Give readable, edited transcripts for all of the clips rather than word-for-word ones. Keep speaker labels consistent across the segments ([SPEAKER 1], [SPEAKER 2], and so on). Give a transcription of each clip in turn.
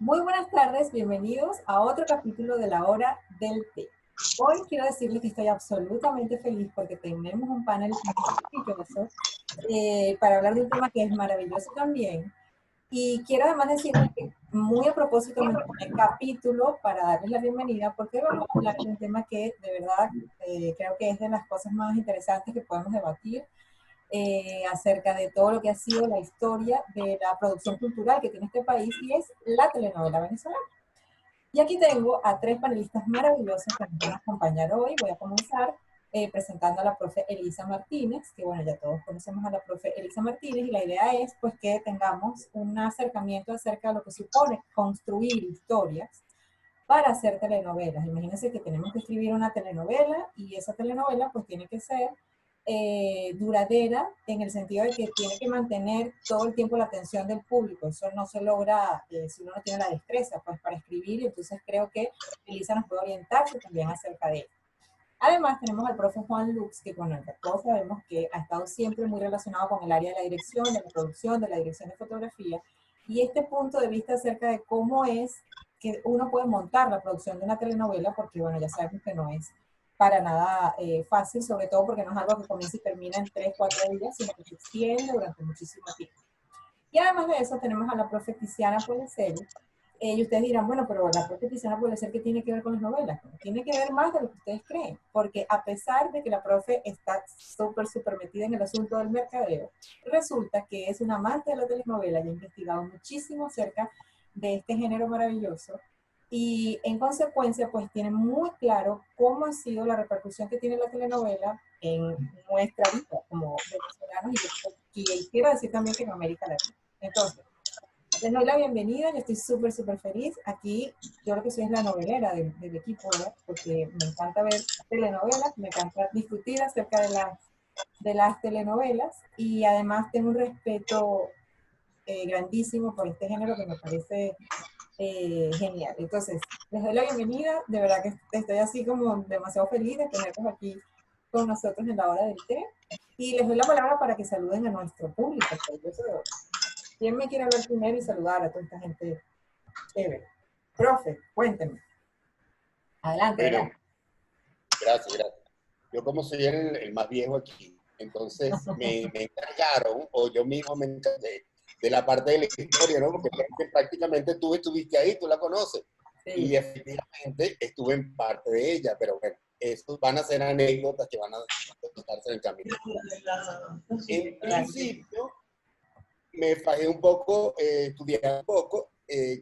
[SPEAKER 1] Muy buenas tardes, bienvenidos a otro capítulo de la Hora del Té. Hoy quiero decirles que estoy absolutamente feliz porque tenemos un panel maravilloso para hablar de un tema que es maravilloso también. Y quiero además decirles que muy a propósito me tomé el capítulo para darles la bienvenida porque hoy vamos a hablar de un tema que de verdad creo que es de las cosas más interesantes que podemos debatir acerca de todo lo que ha sido la historia de la producción cultural que tiene este país y es la telenovela venezolana. Y aquí tengo a tres panelistas maravillosos que nos van a acompañar hoy. Voy a comenzar presentando a la profe Elisa Martínez, que bueno, ya todos conocemos a la profe Elisa Martínez y la idea es pues que tengamos un acercamiento acerca de lo que supone construir historias para hacer telenovelas. Imagínense que tenemos que escribir una telenovela y esa telenovela pues tiene que ser duradera en el sentido de que tiene que mantener todo el tiempo la atención del público. Eso no se logra si uno no tiene la destreza pues para escribir y entonces creo que Elisa nos puede orientarse también acerca de ello. Además tenemos al profe Juan Lux, que bueno, todos sabemos que ha estado siempre muy relacionado con el área de la dirección, de la producción, de la dirección de fotografía, y este punto de vista acerca de cómo es que uno puede montar la producción de una telenovela, porque bueno, ya sabemos que no es para nada fácil, sobre todo porque no es algo que comienza y termina en 3, 4 días, sino que se extiende durante muchísimo tiempo. Y además de eso tenemos a la profe Tiziana Puelesel, y ustedes dirán, bueno, pero la profe Tiziana Puelesel, ¿qué tiene que ver con las novelas? Tiene que ver más de lo que ustedes creen, porque a pesar de que la profe está súper metida en el asunto del mercadeo, resulta que es una amante de la telenovela y ha investigado muchísimo acerca de este género maravilloso y en consecuencia pues tiene muy claro cómo ha sido la repercusión que tiene la telenovela en nuestra vida como venezolanos y quiero decir también que en América Latina. Entonces, les doy la bienvenida, yo estoy súper feliz. Aquí yo creo que soy la novelera del equipo, ¿verdad? Porque me encanta ver telenovelas, me encanta discutir acerca de las telenovelas y además tengo un respeto grandísimo por este género que me parece genial. Entonces, les doy la bienvenida, de verdad que estoy así como demasiado feliz de tenerlos aquí con nosotros en la hora del té y les doy la palabra para que saluden a nuestro público. ¿Quién me quiere hablar primero y saludar a toda esta gente chévere? Profe, cuénteme. Adelante,
[SPEAKER 2] Bueno,
[SPEAKER 1] adelante.
[SPEAKER 2] gracias. Yo como soy el más viejo aquí, entonces me encargaron, o yo mismo me encargué, de la parte de la historia, ¿no? Porque prácticamente tú estuviste ahí, tú la conoces.
[SPEAKER 1] Sí.
[SPEAKER 2] Y efectivamente estuve en parte de ella, pero bueno, estos van a ser anécdotas que van a contarse en el camino. En
[SPEAKER 1] Gracias.
[SPEAKER 2] principio, me fajé un poco, estudié un poco,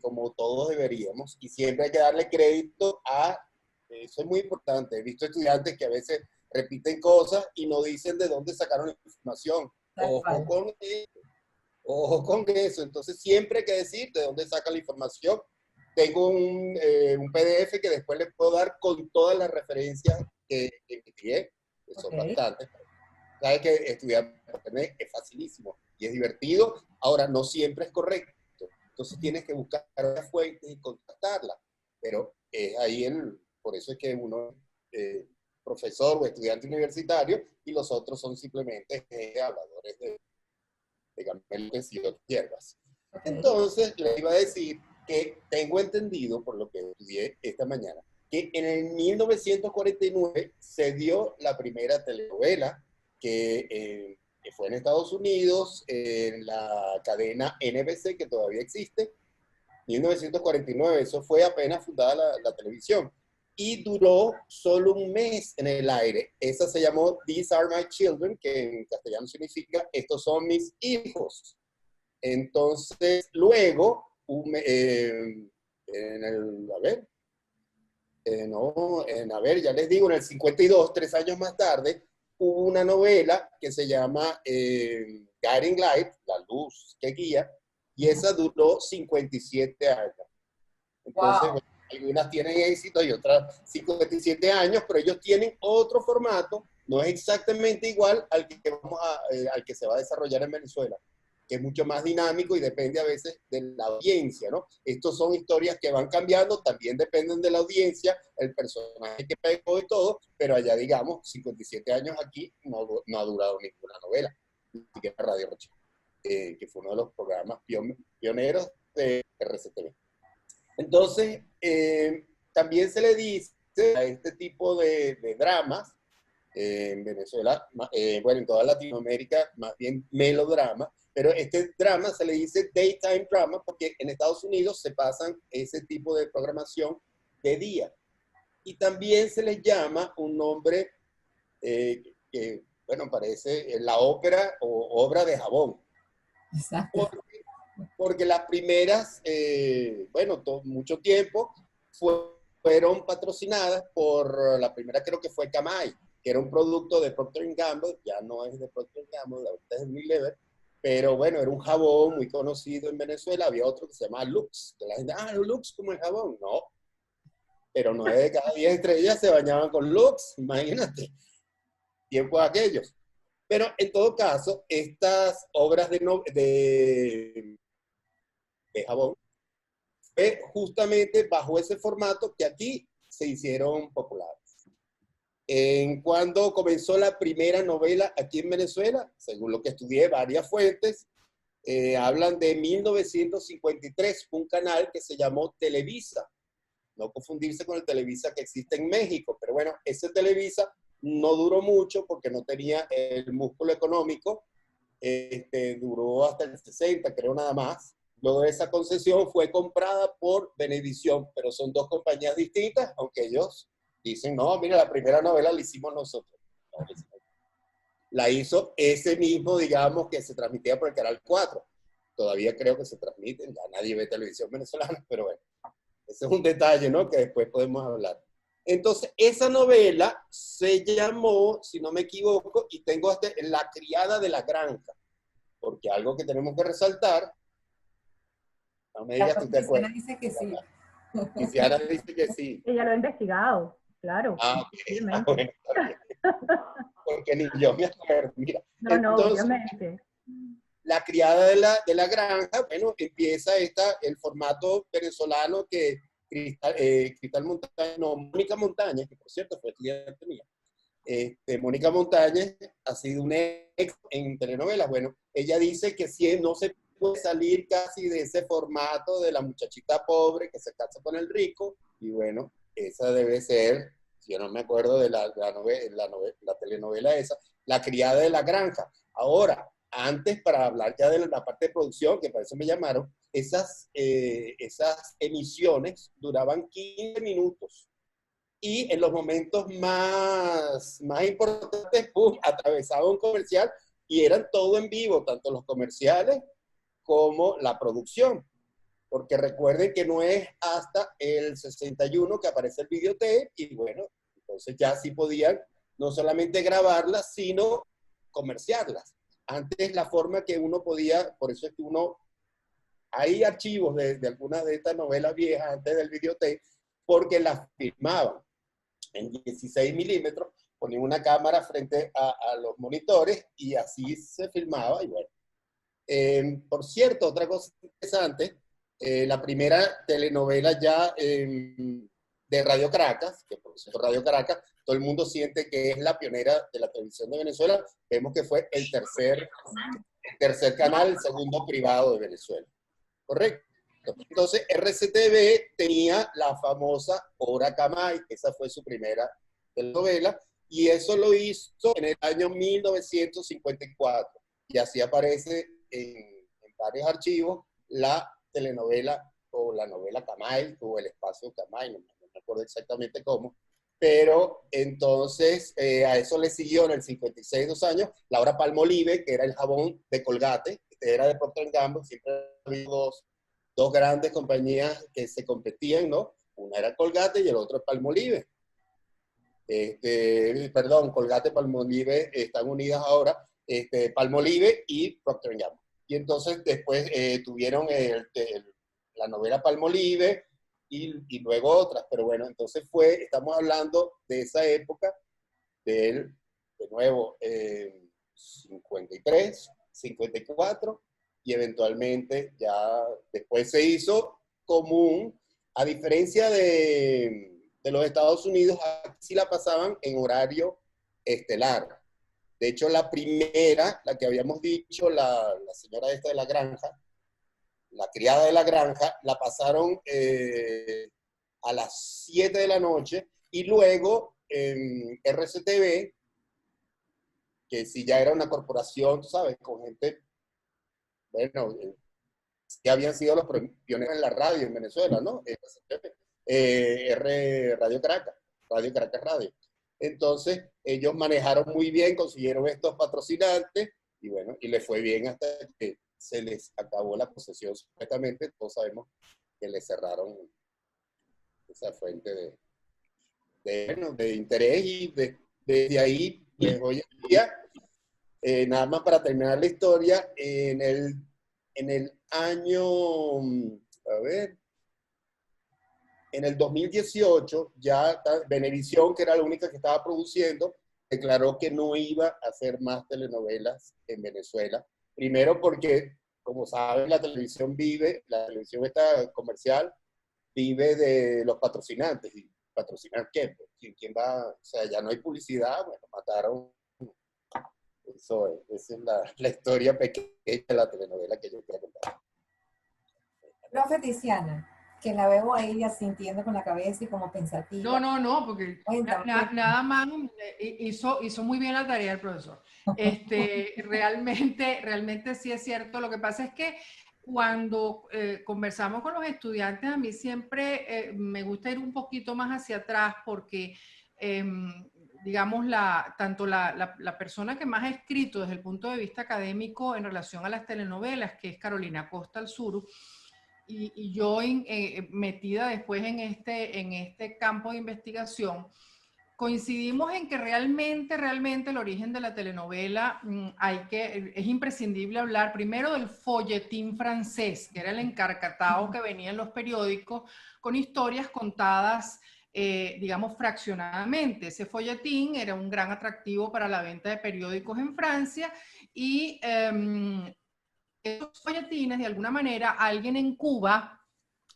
[SPEAKER 2] como todos deberíamos, y siempre hay que darle crédito a, eso es muy importante, he visto estudiantes que a veces repiten cosas y no dicen de dónde sacaron la información.
[SPEAKER 1] Tal cual.
[SPEAKER 2] Ojo con eso, entonces siempre hay que decir de dónde saca la información. Tengo un PDF que después les puedo dar con todas las referencias que envié, que son
[SPEAKER 1] Ok.
[SPEAKER 2] bastantes. Sabes que estudiar por internet es facilísimo y es divertido. Ahora, no siempre es correcto. Entonces tienes que buscar las fuentes y contactarlas. Pero es ahí por eso es que uno es profesor o estudiante universitario y los otros son simplemente habladores de gameles y otras hierbas.
[SPEAKER 1] Ok.
[SPEAKER 2] Entonces, le iba a decir que tengo entendido, por lo que estudié esta mañana, que en el 1949 se dio la primera telenovela que fue en Estados Unidos, en la cadena NBC, que todavía existe. 1949, eso fue apenas fundada la televisión. Y duró solo un mes en el aire. Esa se llamó These Are My Children, que en castellano significa Estos son mis hijos. Entonces, luego, a ver, no, a ver, ya les digo, en el 52, 3 años más tarde, hubo una novela que se llama Guiding Light, La Luz que Guía, y esa duró 57 años. Entonces,
[SPEAKER 1] Wow.
[SPEAKER 2] bueno, algunas tienen éxito y otras 57 años, pero ellos tienen otro formato, no es exactamente igual al que se va a desarrollar en Venezuela, que es mucho más dinámico y depende a veces de la audiencia, ¿no? Estos son historias que van cambiando, también dependen de la audiencia, el personaje que pegó y todo, pero allá, digamos, 57 años aquí no ha durado ninguna novela, ni siquiera Radio Rocha, que fue uno de los programas pioneros de RCTV. Entonces, también se le dice a este tipo de dramas, en Venezuela, bueno, en toda Latinoamérica, más bien melodrama, pero este drama se le dice daytime drama porque en Estados Unidos se pasan ese tipo de programación de día. Y también se les llama un nombre que, bueno, parece la ópera o obra de jabón.
[SPEAKER 1] Exacto.
[SPEAKER 2] Porque, porque las primeras, bueno, mucho tiempo fueron patrocinadas por, la primera creo que fue Camay, que era un producto de Procter Gamble, ya no es de Procter Gamble, ahorita es de Unilever, pero bueno, era un jabón muy conocido en Venezuela, había otro que se llamaba Lux, que la gente, Lux como el jabón, no, pero 9 de cada 10 estrellas se bañaban con Lux, imagínate, tiempos aquellos. Pero en todo caso, estas obras de jabón fue justamente bajo ese formato que aquí se hicieron populares. En cuando comenzó la primera novela aquí en Venezuela, según lo que estudié, varias fuentes, hablan de 1953, un canal que se llamó Televisa, no confundirse con el Televisa que existe en México, pero bueno, ese Televisa no duró mucho porque no tenía el músculo económico, duró hasta el 60, creo nada más. Luego de esa concesión fue comprada por Venevisión, pero son dos compañías distintas, aunque ellos dicen, no, mira, la primera novela la hicimos nosotros. No, la hizo ese mismo, digamos, que se transmitía por el Canal 4. Todavía creo que se transmiten, ya nadie ve televisión venezolana, pero bueno, ese es un detalle, ¿no? Que después podemos hablar. Entonces, esa novela se llamó, si no me equivoco, y tengo hasta La criada de la granja, porque algo que tenemos que resaltar, no me digas
[SPEAKER 1] La
[SPEAKER 2] tú te
[SPEAKER 1] Cristiana
[SPEAKER 2] acuerdas.
[SPEAKER 1] dice que sí.
[SPEAKER 2] Cristiana dice que sí.
[SPEAKER 3] Ella lo ha investigado, claro,
[SPEAKER 2] Ok.
[SPEAKER 3] obviamente.
[SPEAKER 2] Bueno, está bien. Porque ni yo me acuerdo. Mira,
[SPEAKER 3] No, no,
[SPEAKER 2] entonces,
[SPEAKER 3] obviamente.
[SPEAKER 2] la criada de la granja, bueno, empieza el formato venezolano que Cristal Montaña, no, Mónica Montaña, que por cierto fue estudiante mía. Mónica Montañez ha sido un ex en telenovelas. Bueno, ella dice que si no se puede salir casi de ese formato de la muchachita pobre que se casa con el rico, y bueno, esa debe ser, si yo no me acuerdo de la telenovela esa, La criada de la granja. Ahora, antes, para hablar ya de la parte de producción, que para eso me llamaron, esas emisiones duraban 15 minutos y en los momentos más importantes, ¡pum!, atravesaba un comercial y eran todo en vivo, tanto los comerciales como la producción. Porque recuerden que no es hasta el 61 que aparece el videotape y bueno, entonces ya sí podían no solamente grabarlas, sino comerciarlas. Antes la forma que uno podía, por eso es que hay archivos de algunas de estas novelas viejas antes del videotape, porque las filmaban en 16 milímetros, ponía una cámara frente a los monitores y así se filmaba. Y bueno, por cierto, otra cosa interesante, la primera telenovela ya de Radio Caracas, que por cierto Radio Caracas, todo el mundo siente que es la pionera de la televisión de Venezuela, vemos que fue el tercer canal, el segundo privado de Venezuela. ¿Correcto? Entonces, RCTV tenía la famosa Hora Camay, esa fue su primera telenovela, y eso lo hizo en el año 1954. Y así aparece en varios archivos la telenovela o la novela Camay o el espacio Camay, no me acuerdo exactamente cómo, pero entonces a eso le siguió en el 56, 2 años, Laura Palmolive, que era el jabón de Colgate, era de Procter Gamble, siempre había dos grandes compañías que se competían, ¿no? Una era Colgate y el otro es Palmolive. Perdón, Colgate y Palmolive están unidas ahora, Palmolive y Procter Gamble. Y entonces después tuvieron la novela Palmolive y luego otras, pero bueno, entonces estamos hablando de esa época de nuevo, 53, 54, y eventualmente ya después se hizo común, a diferencia de los Estados Unidos, aquí sí la pasaban en horario estelar. De hecho, la primera, la que habíamos dicho, la señora esta de la granja, La criada de la granja, la pasaron a las 7 de la noche y luego en RCTV, que si ya era una corporación, tú sabes, con gente, bueno, que habían sido los pioneros en la radio en Venezuela, ¿no? Radio Caracas, Radio Caracas Radio. Entonces, ellos manejaron muy bien, consiguieron estos patrocinantes y bueno, y les fue bien hasta que se les acabó la concesión supuestamente. Todos sabemos que les cerraron esa fuente bueno, de interés y desde ahí, pues, hoy en día, nada más para terminar la historia, en el año, a ver, en el 2018, ya Venevisión, que era la única que estaba produciendo, declaró que no iba a hacer más telenovelas en Venezuela. Primero porque, como saben, la televisión esta comercial, vive de los patrocinantes. ¿Y patrocinar qué? ¿Quién va? O sea, ya no hay publicidad, bueno, mataron. Esa es la historia pequeña de la telenovela que yo quiero contar.
[SPEAKER 1] Profe Tiziana, que la veo ahí asintiendo con la cabeza y como pensativa.
[SPEAKER 4] No, porque nada más hizo muy bien la tarea el profesor. Realmente sí es cierto. Lo que pasa es que cuando conversamos con los estudiantes, a mí siempre me gusta ir un poquito más hacia atrás porque, digamos, tanto la persona que más ha escrito desde el punto de vista académico en relación a las telenovelas, que es Carolina Costa Alzuru, y yo metida después en este campo de investigación, coincidimos en que realmente el origen de la telenovela es imprescindible hablar primero del folletín francés, que era el encarcatado que venía en los periódicos con historias contadas, digamos, fraccionadamente. Ese folletín era un gran atractivo para la venta de periódicos en Francia y esos folletines, de alguna manera, alguien en Cuba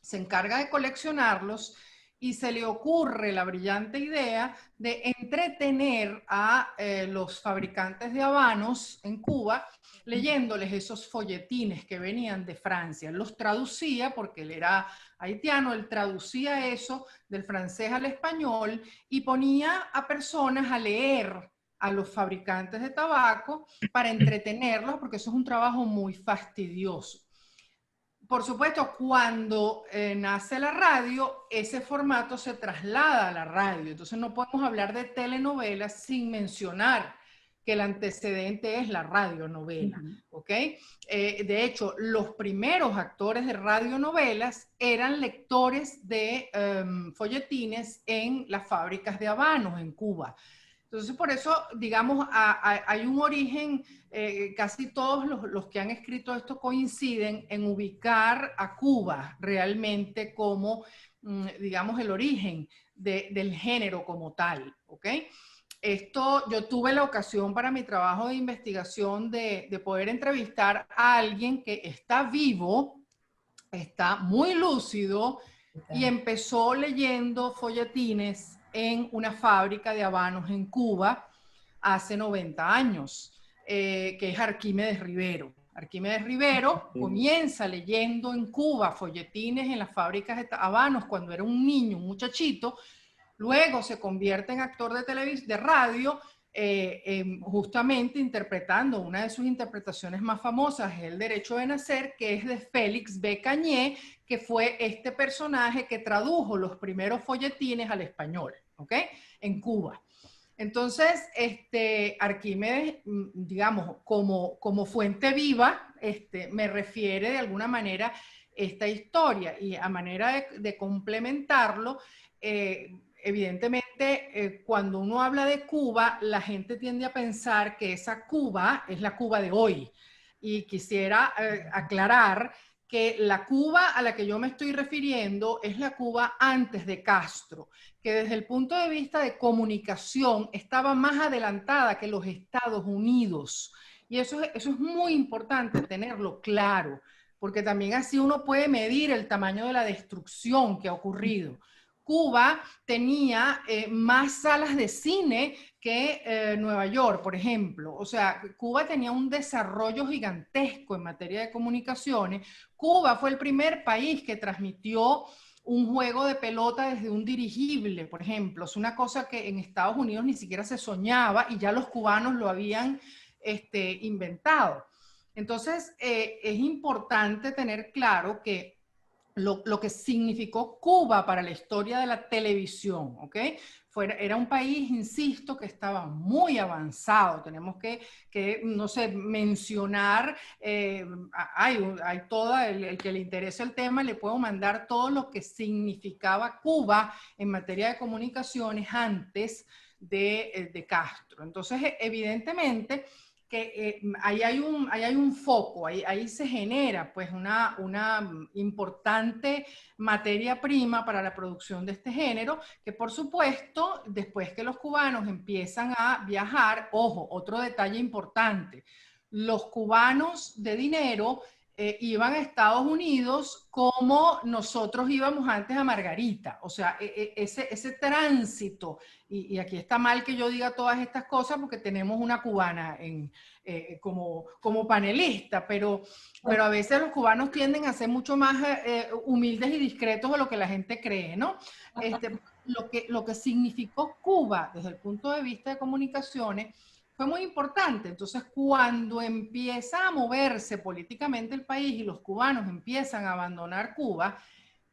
[SPEAKER 4] se encarga de coleccionarlos y se le ocurre la brillante idea de entretener a los fabricantes de habanos en Cuba leyéndoles esos folletines que venían de Francia. Los traducía, porque él era haitiano, él traducía eso del francés al español y ponía a personas a leer a los fabricantes de tabaco para entretenerlos, porque eso es un trabajo muy fastidioso. Por supuesto, cuando nace la radio, ese formato se traslada a la radio. Entonces no podemos hablar de telenovelas sin mencionar que el antecedente es la radionovela, ¿ok? De hecho, los primeros actores de radionovelas eran lectores de folletines en las fábricas de habanos en Cuba. Entonces, por eso, digamos, hay un origen, casi todos los que han escrito esto coinciden en ubicar a Cuba realmente como, digamos, el origen del género como tal, ¿ok? Yo tuve la ocasión para mi trabajo de investigación de poder entrevistar a alguien que está vivo, está muy lúcido y empezó leyendo folletines en una fábrica de habanos en Cuba hace 90 años, que es Arquímedes Rivero. Arquímedes Rivero comienza leyendo en Cuba folletines en las fábricas de habanos cuando era un niño, un muchachito, luego se convierte en actor de radio, justamente interpretando una de sus interpretaciones más famosas, El Derecho de Nacer, que es de Félix B. Cañé, que fue este personaje que tradujo los primeros folletines al español, ¿ok? En Cuba. Entonces, Arquímedes, digamos, como fuente viva, me refiere de alguna manera esta historia, y a manera de complementarlo, evidentemente, cuando uno habla de Cuba, la gente tiende a pensar que esa Cuba es la Cuba de hoy. Y quisiera aclarar que la Cuba a la que yo me estoy refiriendo es la Cuba antes de Castro, que desde el punto de vista de comunicación estaba más adelantada que los Estados Unidos. Y eso es muy importante tenerlo claro, porque también así uno puede medir el tamaño de la destrucción que ha ocurrido. Cuba tenía más salas de cine que Nueva York, por ejemplo. O sea, Cuba tenía un desarrollo gigantesco en materia de comunicaciones. Cuba fue el primer país que transmitió un juego de pelota desde un dirigible, por ejemplo. Es una cosa que en Estados Unidos ni siquiera se soñaba y ya los cubanos lo habían inventado. Entonces, es importante tener claro que lo que significó Cuba para la historia de la televisión, ¿ok? Era un país, insisto, que estaba muy avanzado. Tenemos que no sé, mencionar, hay todo, el que le interese el tema, le puedo mandar todo lo que significaba Cuba en materia de comunicaciones antes de Castro. Entonces, evidentemente, que ahí hay un foco, ahí se genera pues una importante materia prima para la producción de este género, que por supuesto, después que los cubanos empiezan a viajar, ojo, otro detalle importante, los cubanos de dinero iban a Estados Unidos como nosotros íbamos antes a Margarita, o sea, ese tránsito, y aquí está mal que yo diga todas estas cosas porque tenemos una cubana como panelista, pero a veces los cubanos tienden a ser mucho más humildes y discretos de lo que la gente cree, ¿no? Lo que significó Cuba desde el punto de vista de comunicaciones fue muy importante. Entonces, cuando empieza a moverse políticamente el país y los cubanos empiezan a abandonar Cuba,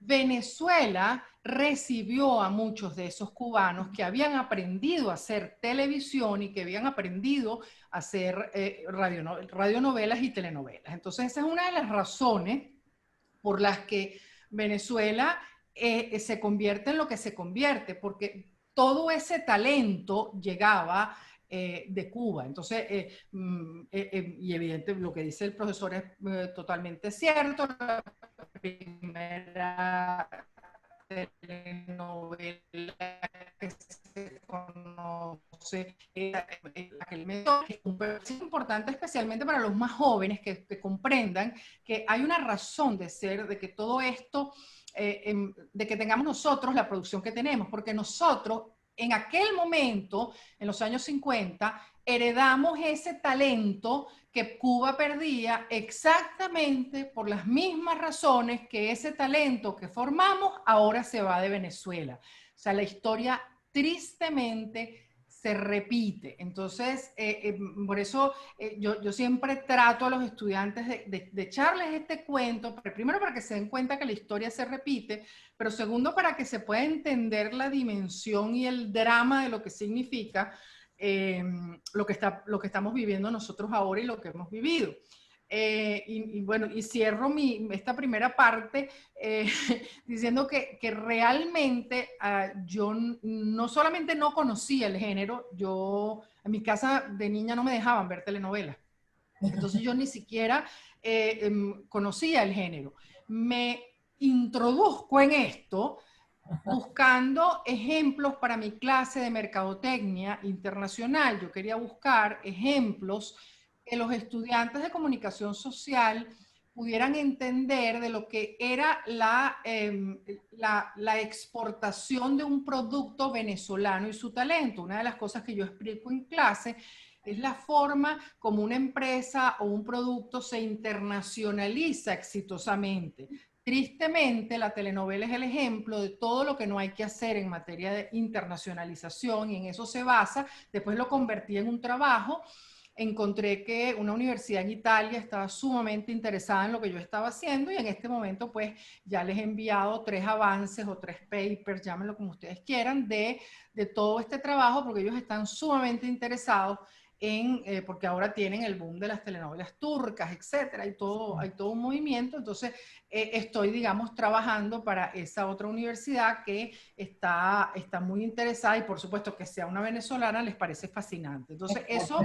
[SPEAKER 4] Venezuela recibió a muchos de esos cubanos que habían aprendido a hacer televisión y que habían aprendido a hacer radionovelas y telenovelas. Entonces, esa es una de las razones por las que Venezuela se convierte en lo que se convierte, porque todo ese talento llegaba de Cuba. Entonces, y evidente, lo que dice el profesor es totalmente cierto. La primera telenovela que se conoce es importante especialmente para los más jóvenes que comprendan que hay una razón de ser, de que todo esto, de que tengamos nosotros la producción que tenemos, porque nosotros en aquel momento, en los años 50, heredamos ese talento que Cuba perdía exactamente por las mismas razones que ese talento que formamos ahora se va de Venezuela. O sea, la historia tristemente se repite. Entonces, por eso yo siempre trato a los estudiantes de echarles este cuento, primero para que se den cuenta que la historia se repite, pero segundo para que se pueda entender la dimensión y el drama de lo que significa lo que estamos viviendo nosotros ahora y lo que hemos vivido. Bueno, y cierro esta primera parte diciendo que realmente yo no solamente no conocía el género, en mi casa de niña no me dejaban ver telenovelas. Entonces yo ni siquiera conocía el género. Me introduzco en esto buscando ejemplos para mi clase de mercadotecnia internacional. Yo quería buscar ejemplos que los estudiantes de comunicación social pudieran entender de lo que era la exportación de un producto venezolano y su talento. Una de las cosas que yo explico en clase es la forma como una empresa o un producto se internacionaliza exitosamente. Tristemente, la telenovela es el ejemplo de todo lo que no hay que hacer en materia de internacionalización y en eso se basa. Después lo convertí en un trabajo. Encontré que una universidad en Italia estaba sumamente interesada en lo que yo estaba haciendo y en este momento pues ya les he enviado 3 avances o 3 papers, llámenlo como ustedes quieran, de todo este trabajo porque ellos están sumamente interesados porque ahora tienen el boom de las telenovelas turcas, etcétera, hay todo un movimiento. Entonces estoy, digamos, trabajando para esa otra universidad que está muy interesada y por supuesto que sea una venezolana les parece fascinante. Entonces eso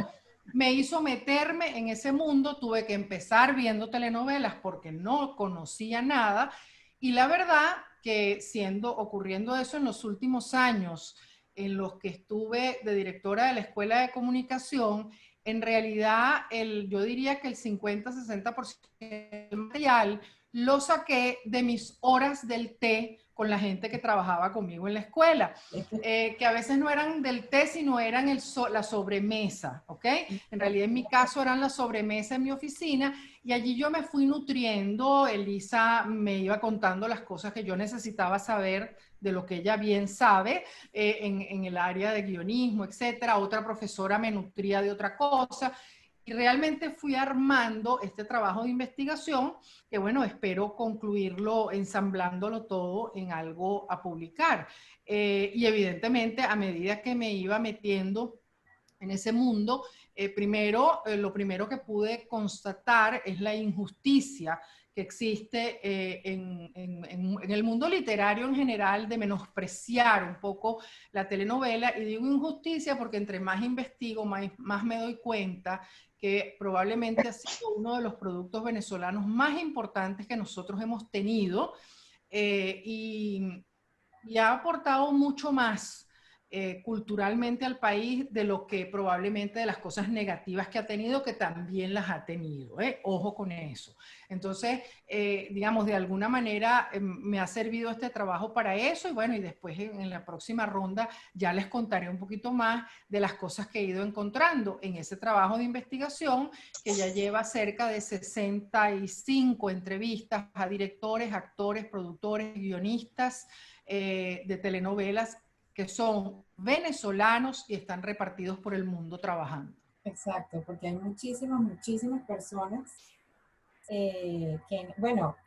[SPEAKER 4] me hizo meterme en ese mundo, tuve que empezar viendo telenovelas porque no conocía nada y la verdad que ocurriendo eso en los últimos años en los que estuve de directora de la Escuela de Comunicación, en realidad yo diría que el 50-60% del material lo saqué de mis horas del té con la gente que trabajaba conmigo en la escuela, que a veces no eran del té, sino eran la sobremesa, ¿ok? En realidad, en mi caso, eran la sobremesa en mi oficina, y allí yo me fui nutriendo. Elisa me iba contando las cosas que yo necesitaba saber de lo que ella bien sabe en el área de guionismo, etcétera. Otra profesora me nutría de otra cosa. Y realmente fui armando este trabajo de investigación que, bueno, espero concluirlo ensamblándolo todo en algo a publicar. Y evidentemente, a medida que me iba metiendo en ese mundo, lo primero que pude constatar es la injusticia que existe en el mundo literario en general, de menospreciar un poco la telenovela. Y digo injusticia porque entre más investigo, más me doy cuenta que probablemente ha sido uno de los productos venezolanos más importantes que nosotros hemos tenido, y ha aportado mucho más culturalmente al país de lo que probablemente de las cosas negativas que ha tenido, que también las ha tenido, ojo con eso. Entonces, digamos, de alguna manera me ha servido este trabajo para eso, y bueno, y después en la próxima ronda ya les contaré un poquito más de las cosas que he ido encontrando en ese trabajo de investigación, que ya lleva cerca de 65 entrevistas a directores, actores, productores, guionistas de telenovelas que son venezolanos y están repartidos por el mundo trabajando.
[SPEAKER 1] Exacto, porque hay muchísimas personas que, bueno,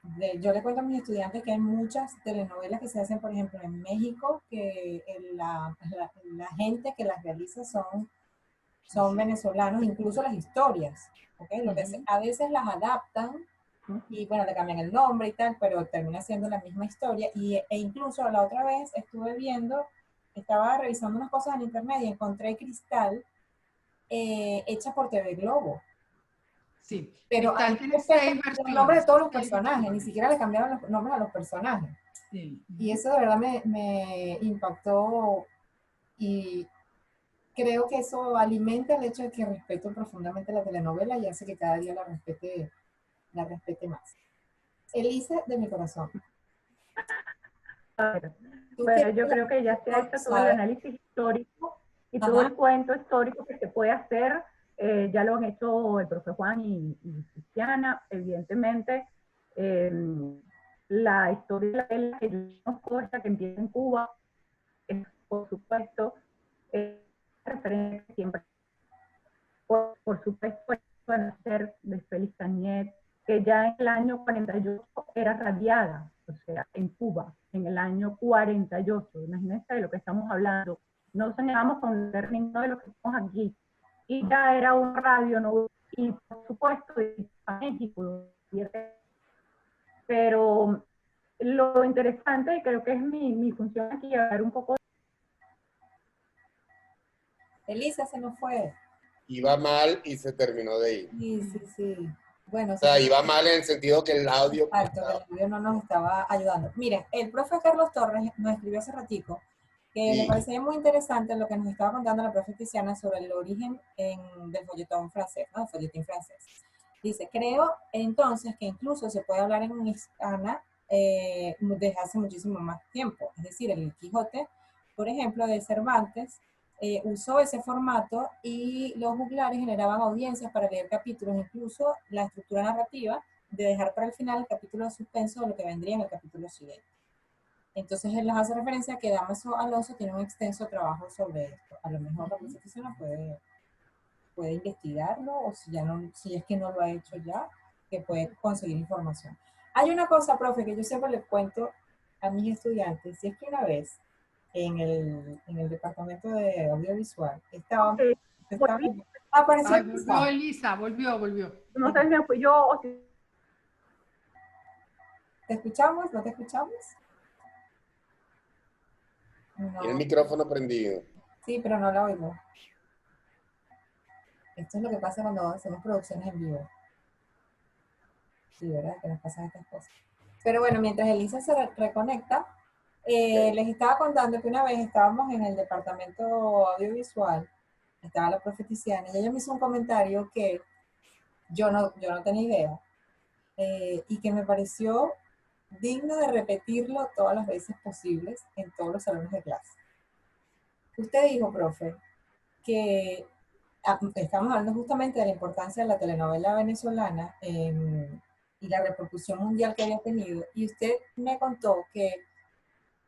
[SPEAKER 1] yo le cuento a mis estudiantes que hay muchas telenovelas que se hacen, por ejemplo, en México, que la gente que las realiza son venezolanos, incluso las historias, ¿okay? Lo que a veces las adaptan y, bueno, le cambian el nombre y tal, pero termina siendo la misma historia. E incluso la otra vez estaba revisando unas cosas en internet y encontré Cristal, hecha por TV Globo.
[SPEAKER 4] Sí,
[SPEAKER 1] Pero
[SPEAKER 4] Cristal tiene
[SPEAKER 1] respecto
[SPEAKER 4] 6 versiones.
[SPEAKER 1] los nombres de todos los personajes, ni siquiera le cambiaron los nombres a los personajes.
[SPEAKER 4] Sí.
[SPEAKER 1] Y eso de verdad me impactó, y creo que eso alimenta el hecho de que respeto profundamente la telenovela y hace que cada día la respete más. Elisa, de mi corazón.
[SPEAKER 3] Bueno, yo creo que ya se ha hecho todo el análisis histórico y todo el cuento histórico que se puede hacer. Ya lo han hecho el profe Juan y Cristiana. Evidentemente, la historia de la que yo conozco, esta que empieza en Cuba, es, por supuesto, referencia siempre. Por supuesto, van a ser de Félix Cañet, que ya en el año 48 era radiada, o sea, en Cuba, en el año 48. Imagínense de lo que estamos hablando. No soñamos con ver ninguno de los que estamos aquí. Y ya era un radio, ¿no? Y por supuesto, a México. Pero lo interesante, y creo que es mi función aquí, hablar un poco.
[SPEAKER 1] Elisa se nos fue.
[SPEAKER 2] Iba mal y se terminó de ir.
[SPEAKER 1] Sí. Bueno,
[SPEAKER 2] o sea, iba mal en el sentido que el audio...
[SPEAKER 1] Exacto, el audio no nos estaba ayudando. Miren, el profe Carlos Torres nos escribió hace ratico que me parecía muy interesante lo que nos estaba contando la profe Tiziana sobre el origen del folletón francés, ¿no? El folletín francés. Dice, creo entonces que incluso se puede hablar en hispana desde hace muchísimo más tiempo. Es decir, el Quijote, por ejemplo, de Cervantes, usó ese formato y los juglares generaban audiencias para leer capítulos, incluso la estructura narrativa de dejar para el final el capítulo de suspenso de lo que vendría en el capítulo siguiente. Entonces él nos hace referencia a que Dámaso Alonso tiene un extenso trabajo sobre esto. A lo mejor la profesora puede investigarlo, o si es que no lo ha hecho ya, que puede conseguir información. Hay una cosa, profe, que yo siempre le cuento a mis estudiantes, si es que una vez en el departamento de audiovisual apareció
[SPEAKER 4] volvió Elisa, volvió.
[SPEAKER 3] No sé si fui yo o si...
[SPEAKER 1] ¿Te escuchamos? ¿No te escuchamos?
[SPEAKER 2] No. Tiene el micrófono prendido.
[SPEAKER 1] Sí, pero no la oigo. Esto es lo que pasa cuando hacemos producciones en vivo. Sí, ¿verdad? Que nos pasan estas cosas. Pero bueno, mientras Elisa se reconecta, les estaba contando que una vez estábamos en el departamento audiovisual, estaba la profe Tiziana, y ella me hizo un comentario que yo no tenía idea. y que me pareció digno de repetirlo todas las veces posibles en todos los salones de clase. Usted dijo, profe, que estamos hablando justamente de la importancia de la telenovela venezolana y la repercusión mundial que había tenido, y usted me contó que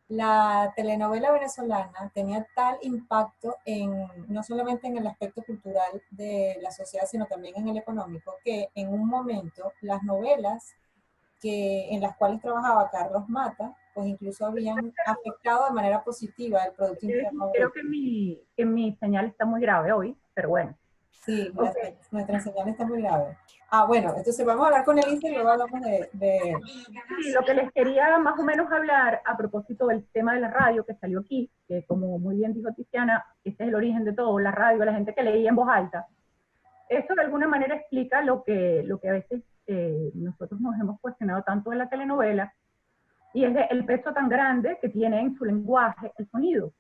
[SPEAKER 1] la telenovela venezolana tenía tal impacto no solamente en el aspecto cultural de la sociedad, sino también en el económico, que en un momento las novelas en las cuales trabajaba Carlos Mata, pues incluso habían afectado de manera positiva el Producto Interno
[SPEAKER 3] Creo
[SPEAKER 1] Bruto.
[SPEAKER 3] que mi señal está muy grave hoy, pero bueno.
[SPEAKER 1] Sí,
[SPEAKER 3] Okay.
[SPEAKER 1] nuestra señal está muy grave. Bueno, entonces vamos a hablar con Elisa y luego hablamos de...
[SPEAKER 3] Sí, lo que les quería más o menos hablar a propósito del tema de la radio que salió aquí, que como muy bien dijo Tiziana, ese es el origen de todo, la radio, la gente que leía en voz alta. Eso de alguna manera explica lo que a veces nosotros nos hemos cuestionado tanto de la telenovela, y es el peso tan grande que tiene en su lenguaje el sonido.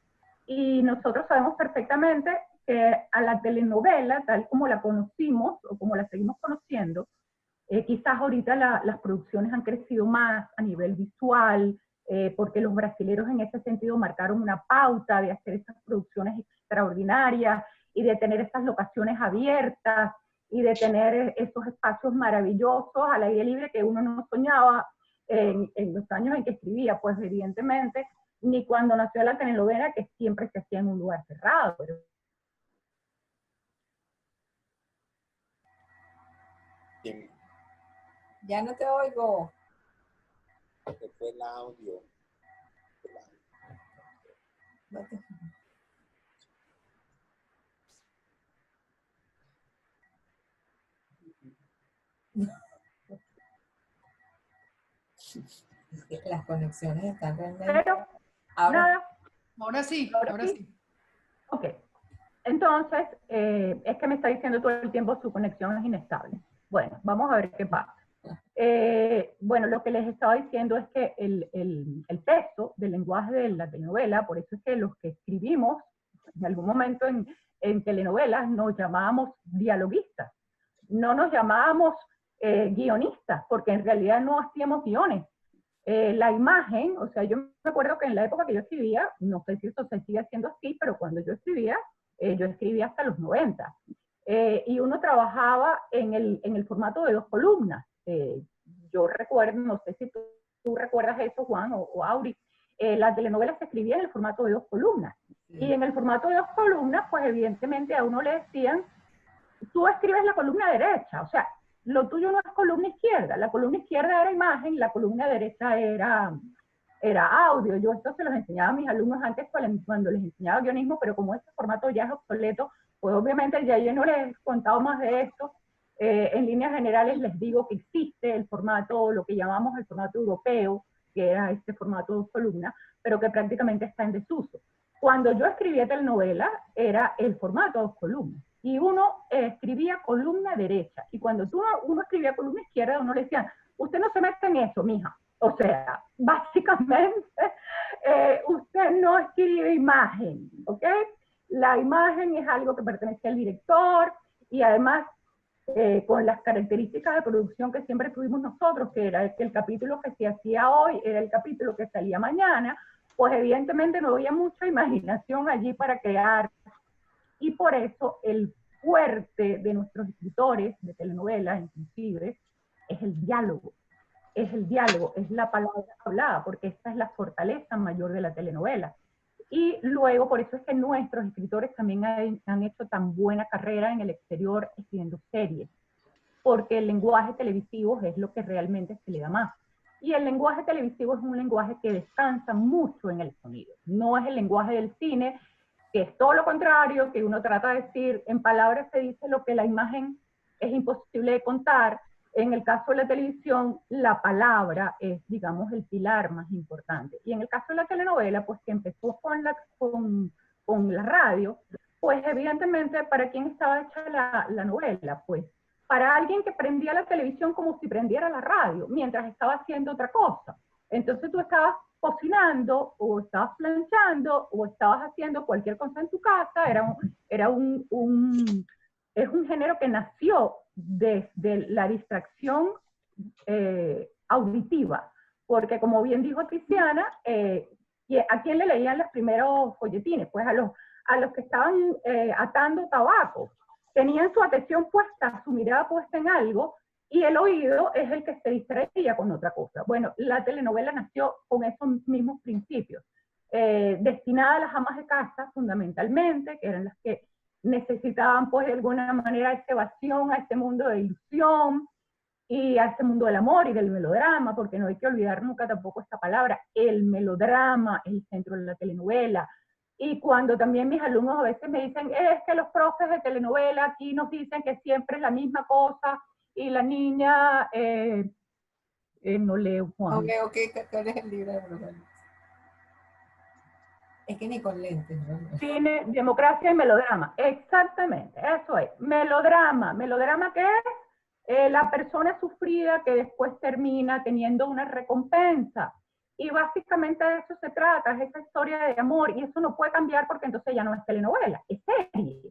[SPEAKER 3] Y nosotros sabemos perfectamente que a la telenovela, tal como la conocimos o como la seguimos conociendo, quizás ahorita las producciones han crecido más a nivel visual, porque los brasileños en ese sentido marcaron una pauta de hacer esas producciones extraordinarias y de tener esas locaciones abiertas y de tener esos espacios maravillosos al aire libre que uno no soñaba en los años en que escribía, pues evidentemente, ni cuando nació la telenovela, que siempre se hacía en un lugar cerrado. Pero...
[SPEAKER 1] Ya no te oigo.
[SPEAKER 2] Este fue el audio.
[SPEAKER 1] No te... Las conexiones están realmente...
[SPEAKER 3] Pero,
[SPEAKER 1] ahora,
[SPEAKER 3] nada.
[SPEAKER 4] Ahora sí, ahora sí.
[SPEAKER 3] Ok. Entonces, es que me está diciendo todo el tiempo su conexión es inestable. Bueno, vamos a ver qué pasa. Bueno, lo que les estaba diciendo es que el peso del lenguaje de la telenovela, por eso es que los que escribimos en algún momento en telenovelas nos llamábamos dialoguistas, no nos llamábamos guionistas, porque en realidad no hacíamos guiones. La imagen, o sea, yo me acuerdo que en la época que yo escribía, no sé si esto se sigue haciendo así, pero cuando yo escribía hasta los 90. Y uno trabajaba en el formato de 2 columnas. Yo recuerdo, no sé si tú recuerdas eso, Juan o Auri, la telenovela se escribía en el formato de 2 columnas. Sí. Y en el formato de 2 columnas, pues evidentemente a uno le decían, tú escribes la columna derecha, o sea, lo tuyo no es columna izquierda, la columna izquierda era imagen, la columna derecha era audio. Yo esto se los enseñaba a mis alumnos antes cuando les enseñaba guionismo, pero como este formato ya es obsoleto, pues obviamente ya yo no les he contado más de esto. En líneas generales les digo que existe el formato, lo que llamamos el formato europeo, que era este formato de 2 columnas, pero que prácticamente está en desuso. Cuando yo escribía telenovela, era el formato de 2 columnas. Y uno escribía columna derecha. Y cuando uno escribía columna izquierda, uno le decía, usted no se mete en eso, mija. O sea, básicamente, usted no escribe imagen, ¿ok? La imagen es algo que pertenece al director y además con las características de producción que siempre tuvimos nosotros, que era que el capítulo que se hacía hoy era el capítulo que salía mañana, pues evidentemente no había mucha imaginación allí para crear. Y por eso el fuerte de nuestros escritores de telenovelas, inclusive, es el diálogo. Es el diálogo, es la palabra hablada, porque esta es la fortaleza mayor de la telenovela. Y luego, por eso es que nuestros escritores también han hecho tan buena carrera en el exterior escribiendo series, porque el lenguaje televisivo es lo que realmente se le da más. Y el lenguaje televisivo es un lenguaje que descansa mucho en el sonido. No es el lenguaje del cine, que es todo lo contrario, que uno trata de decir, en palabras se dice lo que la imagen es imposible de contar. En el caso de la televisión, la palabra es, digamos, el pilar más importante. Y en el caso de la telenovela, pues que empezó con la radio, pues evidentemente, ¿para quién estaba hecha la novela? Pues para alguien que prendía la televisión como si prendiera la radio, mientras estaba haciendo otra cosa. Entonces tú estabas cocinando, o estabas planchando, o estabas haciendo cualquier cosa en tu casa, es un género que nació desde la distracción auditiva, porque como bien dijo Tiziana, ¿a quién le leían los primeros folletines? Pues a los que estaban atando tabaco. Tenían su atención puesta, su mirada puesta en algo, y el oído es el que se distraía con otra cosa. Bueno, la telenovela nació con esos mismos principios, destinada a las amas de casa fundamentalmente, que eran las que necesitaban pues de alguna manera esa evasión a ese mundo de ilusión y a ese mundo del amor y del melodrama, porque no hay que olvidar nunca tampoco esta palabra, el melodrama es el centro de la telenovela. Y cuando también mis alumnos a veces me dicen, es que los profes de telenovela aquí nos dicen que siempre es la misma cosa, y la niña no leo, Juan.
[SPEAKER 1] Ok, ¿cuál es el libro de Bruno? Es que ni con lentes, ¿no?
[SPEAKER 3] Cine, democracia y melodrama. Exactamente, eso es. Melodrama. ¿Melodrama qué es? La persona sufrida que después termina teniendo una recompensa. Y básicamente de eso se trata, es esa historia de amor. Y eso no puede cambiar porque entonces ya no es telenovela, es serie.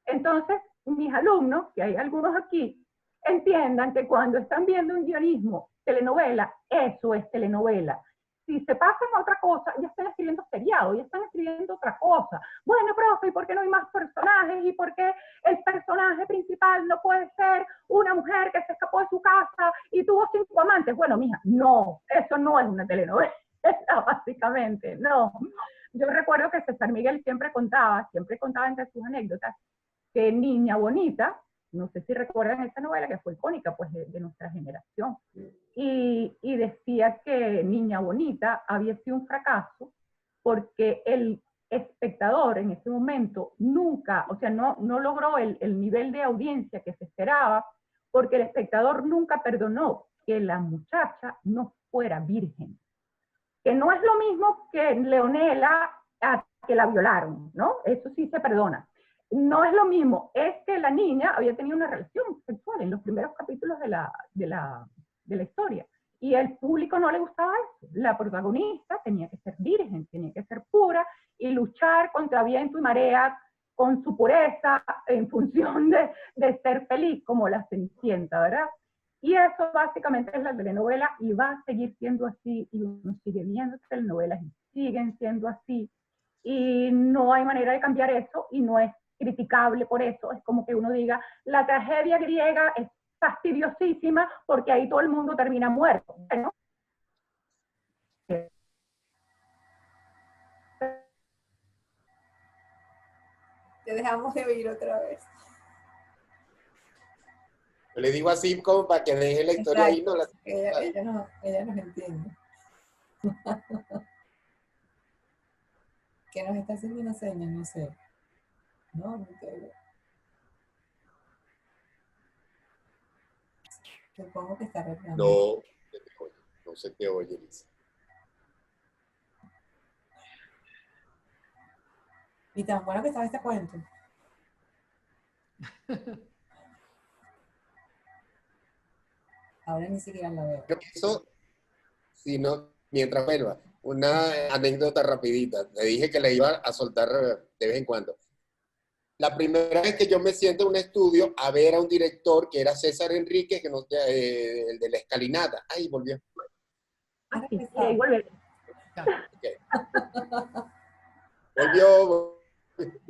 [SPEAKER 3] Entonces, mis alumnos, que hay algunos aquí, entiendan que cuando están viendo un guionismo telenovela, eso es telenovela. Si se pasan a otra cosa, ya están escribiendo seriado, ya están escribiendo otra cosa. Bueno, profe, ¿y por qué no hay más personajes? ¿Y por qué el personaje principal no puede ser una mujer que se escapó de su casa y tuvo 5 amantes? Bueno, mija, no, eso no es una telenovela, básicamente, no. Yo recuerdo que César Miguel siempre contaba entre sus anécdotas, que Niña Bonita, no sé si recuerdan esa novela que fue icónica pues de nuestra generación, y decía que Niña Bonita había sido un fracaso porque el espectador en ese momento nunca, o sea, no logró el nivel de audiencia que se esperaba, porque el espectador nunca perdonó que la muchacha no fuera virgen. Que no es lo mismo que Leonela a que la violaron, ¿no? Eso sí se perdona. No es lo mismo, es que la niña había tenido una relación sexual en los primeros capítulos de la historia. Y al público no le gustaba eso. La protagonista tenía que ser virgen, tenía que ser pura y luchar contra viento y marea con su pureza en función de ser feliz, como la Cenicienta, ¿verdad? Y eso básicamente es la telenovela y va a seguir siendo así, y uno sigue viendo telenovelas y siguen siendo así. Y no hay manera de cambiar eso y no es criticable por eso. Es como que uno diga, la tragedia griega es fastidiosísima porque ahí todo el mundo termina muerto. Bueno,
[SPEAKER 1] Te dejamos de oír otra vez.
[SPEAKER 2] Yo le digo así como para que deje la historia ahí. No la...
[SPEAKER 1] ella nos entiende. ¿Qué nos está haciendo una seña? No sé. No te oigo. Supongo que está arreglando.
[SPEAKER 2] No se te oye, Lisa.
[SPEAKER 1] Y tan bueno que estaba este cuento. Ahora ni siquiera la veo.
[SPEAKER 2] Creo que eso, si no, mientras vuelva, una anécdota rapidita. Le dije que le iba a soltar de vez en cuando. La primera vez que yo me siento en un estudio a ver a un director que era César Enríquez, que no, el de la escalinata. Ahí volvió.
[SPEAKER 3] Sí, ahí vuelve.
[SPEAKER 2] Okay. Volvió.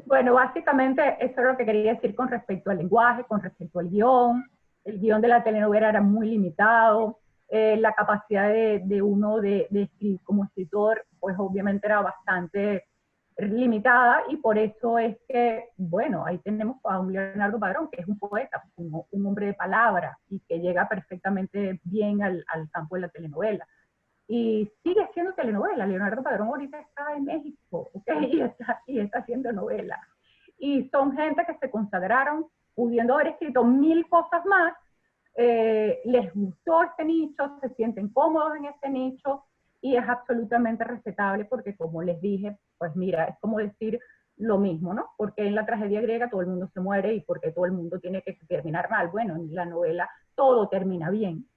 [SPEAKER 3] Bueno, básicamente eso es lo que quería decir con respecto al lenguaje, con respecto al guión. El guión de la telenovela era muy limitado. La capacidad de uno de escribir como escritor, pues obviamente era bastante limitada, y por eso es que, bueno, ahí tenemos a un Leonardo Padrón, que es un poeta, un hombre de palabra, y que llega perfectamente bien al campo de la telenovela. Y sigue haciendo telenovela. Leonardo Padrón ahorita está en México, ¿okay? y está haciendo novela. Y son gente que se consagraron pudiendo haber escrito 1000 cosas más. Les gustó este nicho, se sienten cómodos en este nicho, y es absolutamente respetable porque, como les dije, pues mira, es como decir lo mismo, ¿no? Porque en la tragedia griega todo el mundo se muere y porque todo el mundo tiene que terminar mal. Bueno, en la novela todo termina bien.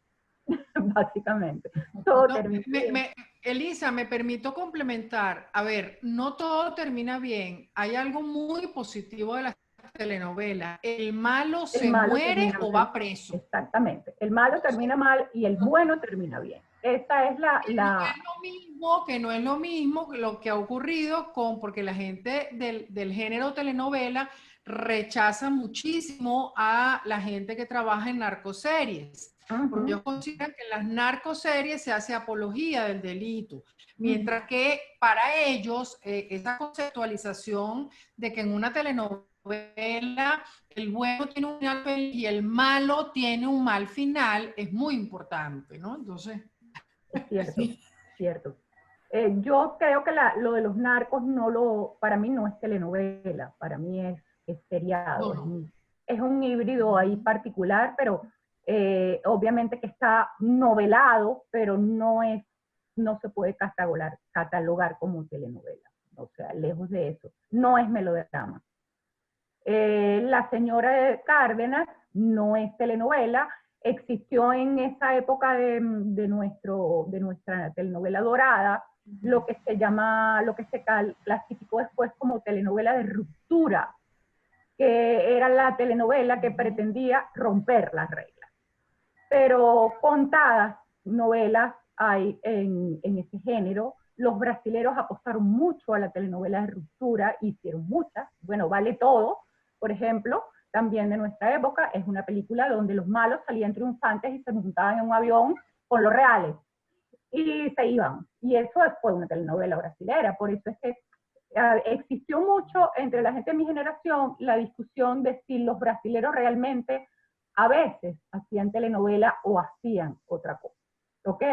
[SPEAKER 3] Básicamente. Todo termina bien.
[SPEAKER 4] Elisa, me permito complementar. A ver, no todo termina bien. Hay algo muy positivo de las telenovela, ¿el malo se
[SPEAKER 3] malo
[SPEAKER 4] muere
[SPEAKER 3] termina
[SPEAKER 4] o
[SPEAKER 3] mal.
[SPEAKER 4] va preso?
[SPEAKER 3] Exactamente. El malo termina mal y el bueno termina bien. Esa es
[SPEAKER 4] No es lo mismo, que no es lo mismo que lo que ha ocurrido porque la gente del género telenovela rechaza muchísimo a la gente que trabaja en narcoseries. Porque ellos consideran que en las narcoseries se hace apología del delito, mientras que para ellos esa conceptualización de que en una telenovela el bueno tiene un final feliz y el malo tiene un mal final es muy importante, ¿no? Entonces...
[SPEAKER 3] Es cierto, cierto. Yo creo que lo de los narcos para mí no es telenovela, para mí es seriado,
[SPEAKER 4] No.
[SPEAKER 3] Es un híbrido ahí particular, pero obviamente que está novelado, pero no se puede catalogar como telenovela, o sea, lejos de eso, no es melodrama. La señora de Cárdenas no es telenovela, existió en esa época de nuestra telenovela dorada, lo que se clasificó después como telenovela de ruptura, que era la telenovela que pretendía romper las reglas. Pero contadas novelas hay en ese género. Los brasileros apostaron mucho a la telenovela de ruptura, hicieron muchas, bueno, Vale Todo, por ejemplo, también de nuestra época, es una película donde los malos salían triunfantes y se montaban en un avión con los reales y se iban. Y eso fue una telenovela brasilera, por eso es que existió mucho entre la gente de mi generación la discusión de si los brasileros realmente a veces hacían telenovela o hacían otra cosa, ¿ok?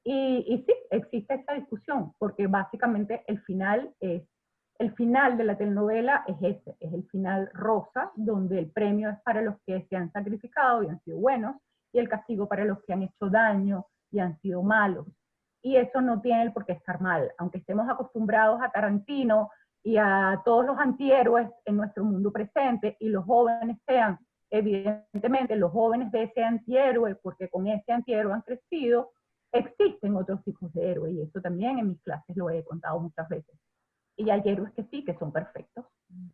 [SPEAKER 3] Y sí, existe esa discusión, porque básicamente el final de la telenovela es ese, es el final rosa, donde el premio es para los que se han sacrificado y han sido buenos, y el castigo para los que han hecho daño y han sido malos. Y eso no tiene por qué estar mal, aunque estemos acostumbrados a Tarantino y a todos los antihéroes en nuestro mundo presente, y los jóvenes sean, evidentemente, los jóvenes de ese antihéroe, porque con ese antihéroe han crecido, existen otros tipos de héroes, y eso también en mis clases lo he contado muchas veces. Y hay héroes que sí, que son perfectos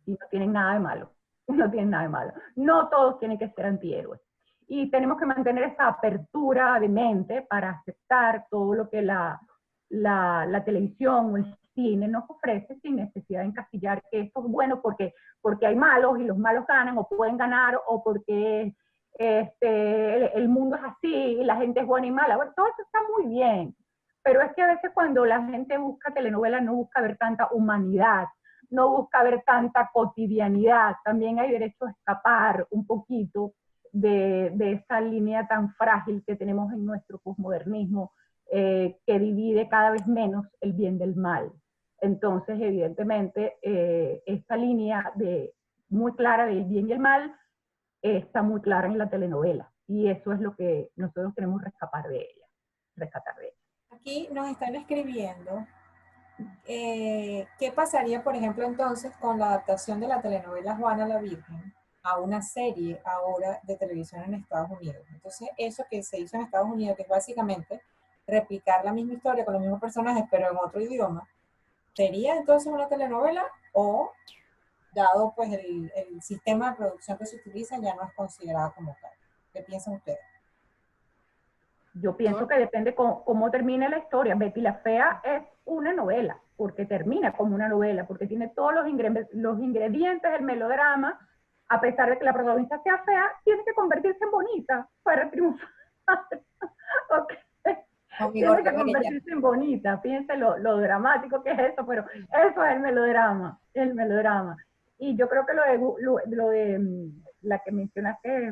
[SPEAKER 3] y no tienen nada de malo. No tienen nada de malo. No todos tienen que ser antihéroes. Y tenemos que mantener esa apertura de mente para aceptar todo lo que la televisión o el cine nos ofrece sin necesidad de encasillar que esto es bueno porque hay malos y los malos ganan o pueden ganar, o porque el mundo es así y la gente es buena y mala. Bueno, todo eso está muy bien. Pero es que a veces cuando la gente busca telenovela no busca ver tanta humanidad, no busca ver tanta cotidianidad. También hay derecho a escapar un poquito de esa línea tan frágil que tenemos en nuestro posmodernismo, que divide cada vez menos el bien del mal. Entonces, evidentemente, esta línea muy clara del bien y el mal está muy clara en la telenovela. Y eso es lo que nosotros queremos rescatar de ella.
[SPEAKER 1] Aquí nos están escribiendo qué pasaría, por ejemplo, entonces con la adaptación de la telenovela Juana la Virgen a una serie ahora de televisión en Estados Unidos. Entonces, eso que se hizo en Estados Unidos, que es básicamente replicar la misma historia con los mismos personajes, pero en otro idioma, ¿sería entonces una telenovela o, dado pues el sistema de producción que se utiliza, ya no es considerado como tal? ¿Qué piensan ustedes?
[SPEAKER 3] Yo pienso que depende cómo termine la historia. Betty la Fea es una novela, porque termina como una novela, porque tiene todos los ingredientes del melodrama. A pesar de que la protagonista sea fea, tiene que convertirse en bonita para triunfar. Okay. Tiene que convertirse en bonita. Fíjense lo dramático que es eso, pero eso es el melodrama. Y yo creo que lo de la que mencionaste,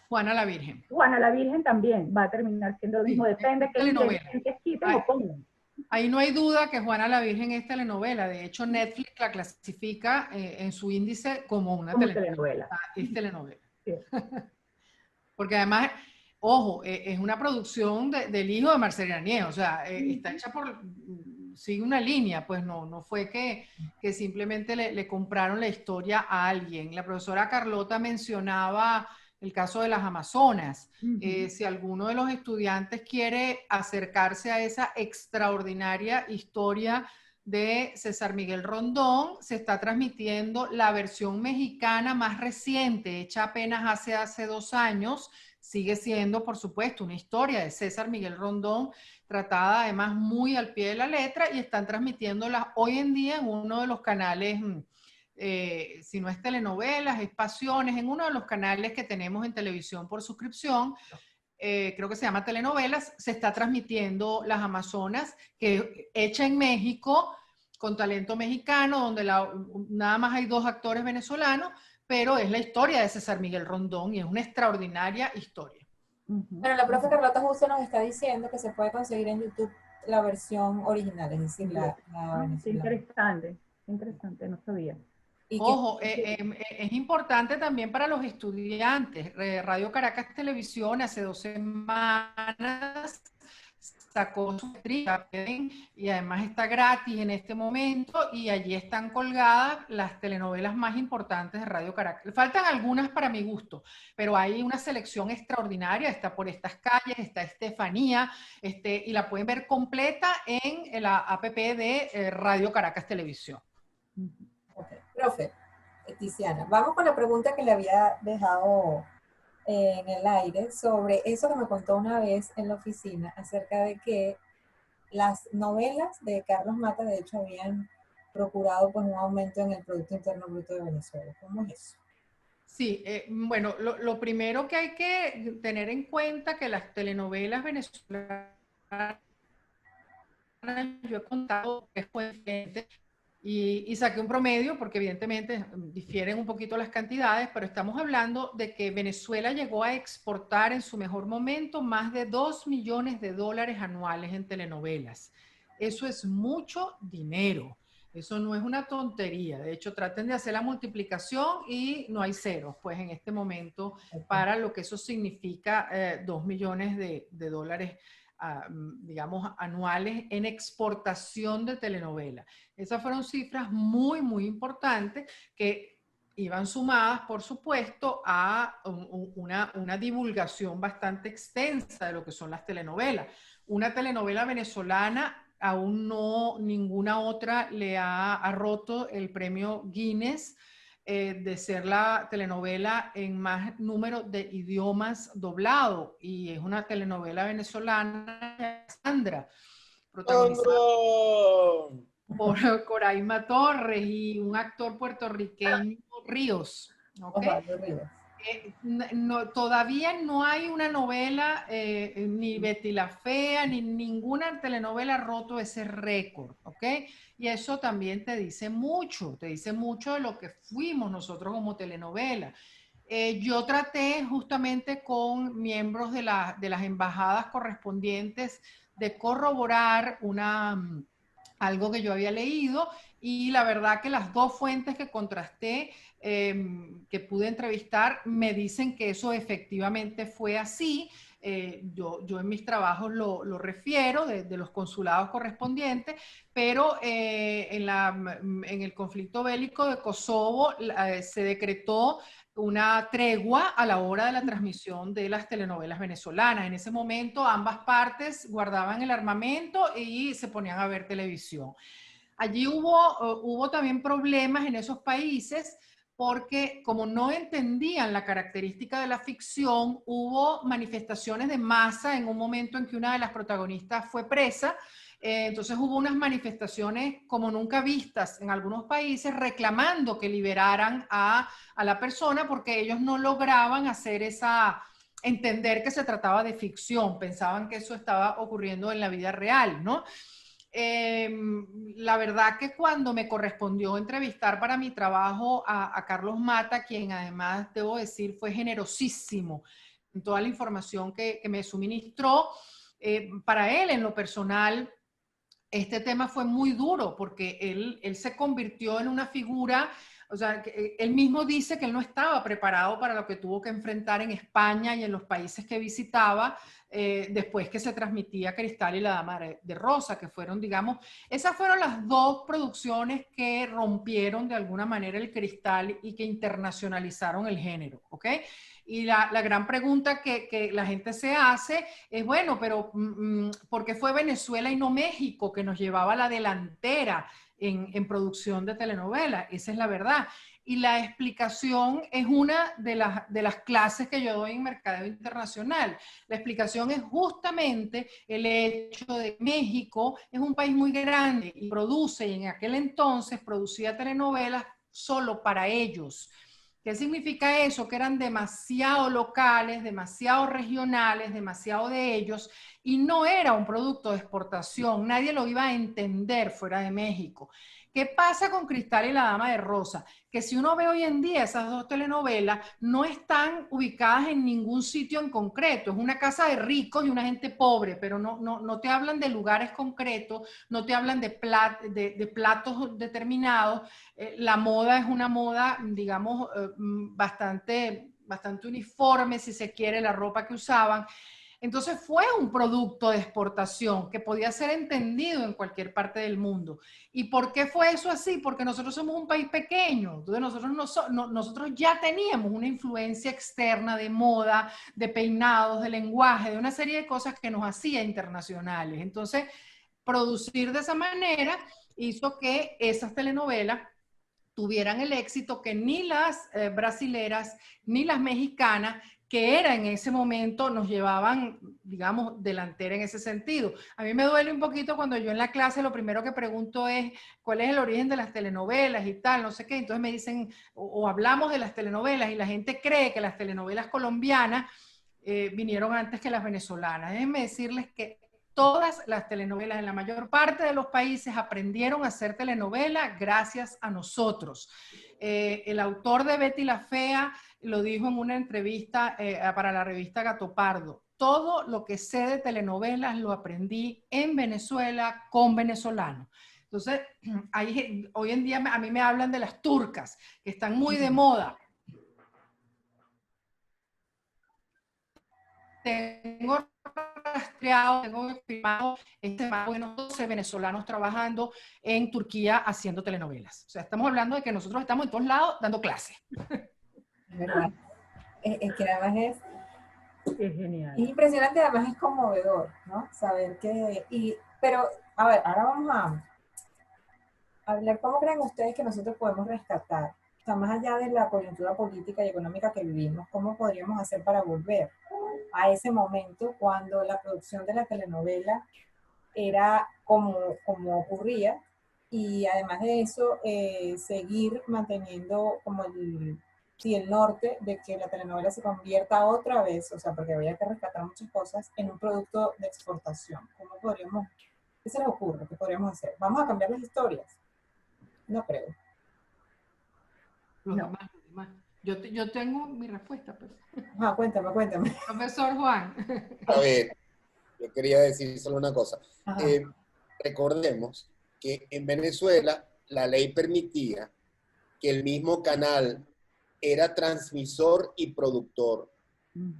[SPEAKER 4] Juana la Virgen.
[SPEAKER 3] Juana la Virgen también va a terminar siendo lo mismo, sí, depende de qué ingredientes quiten o pongan.
[SPEAKER 4] Ahí no hay duda que Juana la Virgen es telenovela. De hecho, Netflix la clasifica en su índice como una telenovela. Es telenovela. Sí. Porque además, ojo, es una producción del hijo de Marcela Nieves, o sea, está hecha sigue una línea, pues no fue que simplemente le compraron la historia a alguien. La profesora Carlota mencionaba el caso de las Amazonas. Si alguno de los estudiantes quiere acercarse a esa extraordinaria historia de César Miguel Rondón. Se está transmitiendo la versión mexicana más reciente, hecha apenas hace 2 años. Sigue siendo, por supuesto, una historia de César Miguel Rondón, tratada además muy al pie de la letra, y están transmitiéndola hoy en día en uno de los canales, si no es telenovelas, es pasiones, en uno de los canales que tenemos en televisión por suscripción. Creo que se llama Telenovelas. Se está transmitiendo Las Amazonas, que hecha en México, con talento mexicano, donde nada más hay 2 actores venezolanos, pero es la historia de César Miguel Rondón y es una extraordinaria historia.
[SPEAKER 1] Bueno, la profe Carlota justo nos está diciendo que se puede conseguir en YouTube la versión original, es decir, la
[SPEAKER 3] venezolana. Interesante, no sabía.
[SPEAKER 4] Ojo, es importante también para los estudiantes. Radio Caracas Televisión hace 2 semanas sacó su maestría y además está gratis en este momento, y allí están colgadas las telenovelas más importantes de Radio Caracas. Faltan algunas para mi gusto, pero hay una selección extraordinaria. Está Por Estas Calles, está Estefanía, y la pueden ver completa en la app de Radio Caracas Televisión.
[SPEAKER 1] Okay. Profe, Tiziana, vamos con la pregunta que le había dejado en el aire sobre eso que me contó una vez en la oficina acerca de que las novelas de Carlos Mata de hecho habían procurado pues un aumento en el Producto Interno Bruto de Venezuela. ¿Cómo es eso?
[SPEAKER 4] Sí, bueno, lo primero que hay que tener en cuenta que las telenovelas venezolanas, yo he contado que es coincidente, y saqué un promedio porque evidentemente difieren un poquito las cantidades, pero estamos hablando de que Venezuela llegó a exportar en su mejor momento más de $2 millones anuales en telenovelas. Eso es mucho dinero. Eso no es una tontería. De hecho, traten de hacer la multiplicación y no hay ceros, pues en este momento, para lo que eso significa, $2 millones digamos, anuales en exportación de telenovela. Esas fueron cifras muy, muy importantes que iban sumadas, por supuesto, a una divulgación bastante extensa de lo que son las telenovelas. Una telenovela venezolana, aún no, ninguna otra le ha roto el premio Guinness de ser la telenovela en más número de idiomas doblado, y es una telenovela venezolana, Sandra, protagonizada por Coraima Torres y un actor puertorriqueño, Ríos. ¿Okay? Todavía no hay una novela, ni Betty la Fea, ni ninguna telenovela ha roto ese récord, ¿ok? Y eso también te dice mucho de lo que fuimos nosotros como telenovela. Yo traté justamente con miembros de las embajadas correspondientes de corroborar algo que yo había leído, y la verdad que las 2 fuentes que contrasté, que pude entrevistar, me dicen que eso efectivamente fue así. Yo en mis trabajos lo refiero de los consulados correspondientes, pero en el conflicto bélico de Kosovo se decretó una tregua a la hora de la transmisión de las telenovelas venezolanas. En ese momento ambas partes guardaban el armamento y se ponían a ver televisión. Allí hubo también problemas en esos países porque, como no entendían la característica de la ficción, hubo manifestaciones de masa en un momento en que una de las protagonistas fue presa. Entonces hubo unas manifestaciones como nunca vistas en algunos países reclamando que liberaran a la persona, porque ellos no lograban entender que se trataba de ficción, pensaban que eso estaba ocurriendo en la vida real, ¿no? La verdad que cuando me correspondió entrevistar para mi trabajo a Carlos Mata, quien además, debo decir, fue generosísimo en toda la información que me suministró, para él en lo personal, este tema fue muy duro porque él se convirtió en una figura, o sea, él mismo dice que él no estaba preparado para lo que tuvo que enfrentar en España y en los países que visitaba, después que se transmitía Cristal y la Dama de Rosa, que fueron, digamos, esas fueron las 2 producciones que rompieron de alguna manera el cristal y que internacionalizaron el género, ¿ok? Y la gran pregunta que la gente se hace es, bueno, pero ¿por qué fue Venezuela y no México que nos llevaba a la delantera en producción de telenovelas? Esa es la verdad. Y la explicación es una de las clases que yo doy en Mercadeo Internacional. La explicación es justamente el hecho de que México es un país muy grande y produce, y en aquel entonces producía telenovelas solo para ellos. ¿Qué significa eso? Que eran demasiado locales, demasiado regionales, demasiado de ellos, y no era un producto de exportación. Nadie lo iba a entender fuera de México. ¿Qué pasa con Cristal y la Dama de Rosa? Que si uno ve hoy en día esas dos telenovelas, no están ubicadas en ningún sitio en concreto. Es una casa de ricos y una gente pobre, pero no te hablan de lugares concretos, no te hablan de platos determinados. La moda es una moda, digamos, bastante uniforme, si se quiere, la ropa que usaban. Entonces fue un producto de exportación que podía ser entendido en cualquier parte del mundo. ¿Y por qué fue eso así? Porque nosotros somos un país pequeño. Entonces nosotros ya teníamos una influencia externa de moda, de peinados, de lenguaje, de una serie de cosas que nos hacía internacionales. Entonces, producir de esa manera hizo que esas telenovelas tuvieran el éxito que ni las brasileras ni las mexicanas, que era en ese momento, nos llevaban, digamos, delantera en ese sentido. A mí me duele un poquito cuando yo en la clase lo primero que pregunto es cuál es el origen de las telenovelas y tal, no sé qué. Entonces me dicen, o hablamos de las telenovelas y la gente cree que las telenovelas colombianas vinieron antes que las venezolanas. Déjenme decirles que todas las telenovelas en la mayor parte de los países aprendieron a hacer telenovela gracias a nosotros. El autor de Betty la Fea lo dijo en una entrevista para la revista Gato Pardo. Todo lo que sé de telenovelas lo aprendí en Venezuela con venezolanos. Entonces, hoy en día a mí me hablan de las turcas, que están muy de moda. Tengo rastreado, tengo firmado bueno, 12 venezolanos trabajando en Turquía haciendo telenovelas. O sea, estamos hablando de que nosotros estamos en todos lados dando clases.
[SPEAKER 1] Es verdad. Es que además
[SPEAKER 3] Es genial.
[SPEAKER 1] es impresionante, además es conmovedor, ¿no? Saber que... pero, a ver, ahora vamos a hablar, ¿cómo creen ustedes que nosotros podemos rescatar? O sea, más allá de la coyuntura política y económica que vivimos, ¿cómo podríamos hacer para volver a ese momento cuando la producción de la telenovela era como ocurría? Y además de eso, seguir manteniendo como el norte de que la telenovela se convierta otra vez, o sea, porque había que rescatar muchas cosas, en un producto de exportación. ¿Cómo podríamos, qué se les ocurre? ¿Qué podríamos hacer? ¿Vamos a cambiar las historias? No creo.
[SPEAKER 4] Los demás. Yo tengo mi respuesta, pues.
[SPEAKER 1] Ah, cuéntame.
[SPEAKER 4] Profesor Juan.
[SPEAKER 2] A ver, yo quería decir solo una cosa.
[SPEAKER 1] Ajá.
[SPEAKER 2] Recordemos que en Venezuela la ley permitía que el mismo canal era transmisor y productor.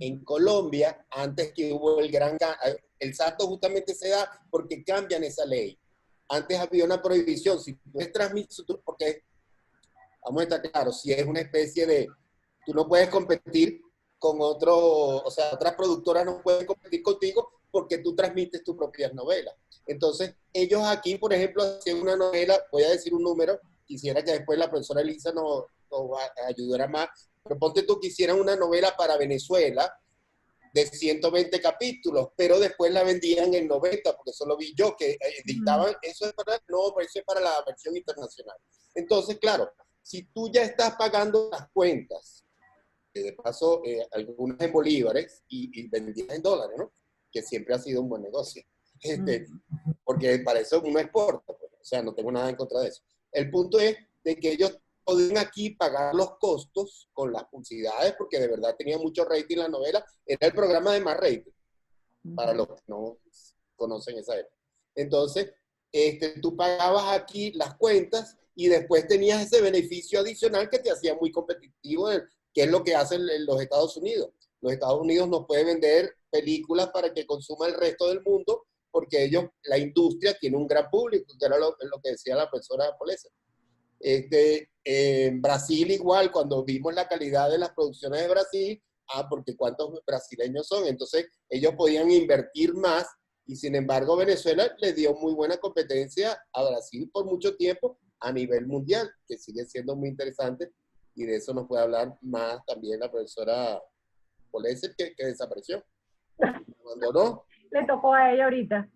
[SPEAKER 2] En Colombia, antes que hubo el salto justamente se da porque cambian esa ley. Antes había una prohibición, si tú eres transmisor, porque vamos a estar claros, si es una especie de, tú no puedes competir con o sea, otras productoras no pueden competir contigo porque tú transmites tus propias novelas. Entonces, ellos aquí, por ejemplo, hacían una novela, voy a decir un número, quisiera que después la profesora Elisa nos ayudara más, pero ponte tú que hicieran una novela para Venezuela de 120 capítulos, pero después la vendían en 90, porque eso lo vi yo, que dictaban, eso es para la versión internacional. Entonces, claro, si tú ya estás pagando las cuentas, de paso, algunas en bolívares y vendías en dólares, ¿no? Que siempre ha sido un buen negocio. Porque para eso uno exporta, pues. O sea, no tengo nada en contra de eso. El punto es de que ellos podían aquí pagar los costos con las publicidades, porque de verdad tenía mucho rating la novela. Era el programa de más rating, para los que no conocen esa época. Entonces, tú pagabas aquí las cuentas y después tenías ese beneficio adicional que te hacía muy competitivo, que es lo que hacen los Estados Unidos. Los Estados Unidos nos puede vender películas para que consuma el resto del mundo, porque ellos, la industria tiene un gran público, que era lo que decía la profesora Polesa. En Brasil igual, cuando vimos la calidad de las producciones de Brasil, porque ¿cuántos brasileños son? Entonces ellos podían invertir más y sin embargo Venezuela le dio muy buena competencia a Brasil por mucho tiempo a nivel mundial, que sigue siendo muy interesante y de eso nos puede hablar más también la profesora Polese, que desapareció, abandonó.
[SPEAKER 3] Le tocó a ella ahorita.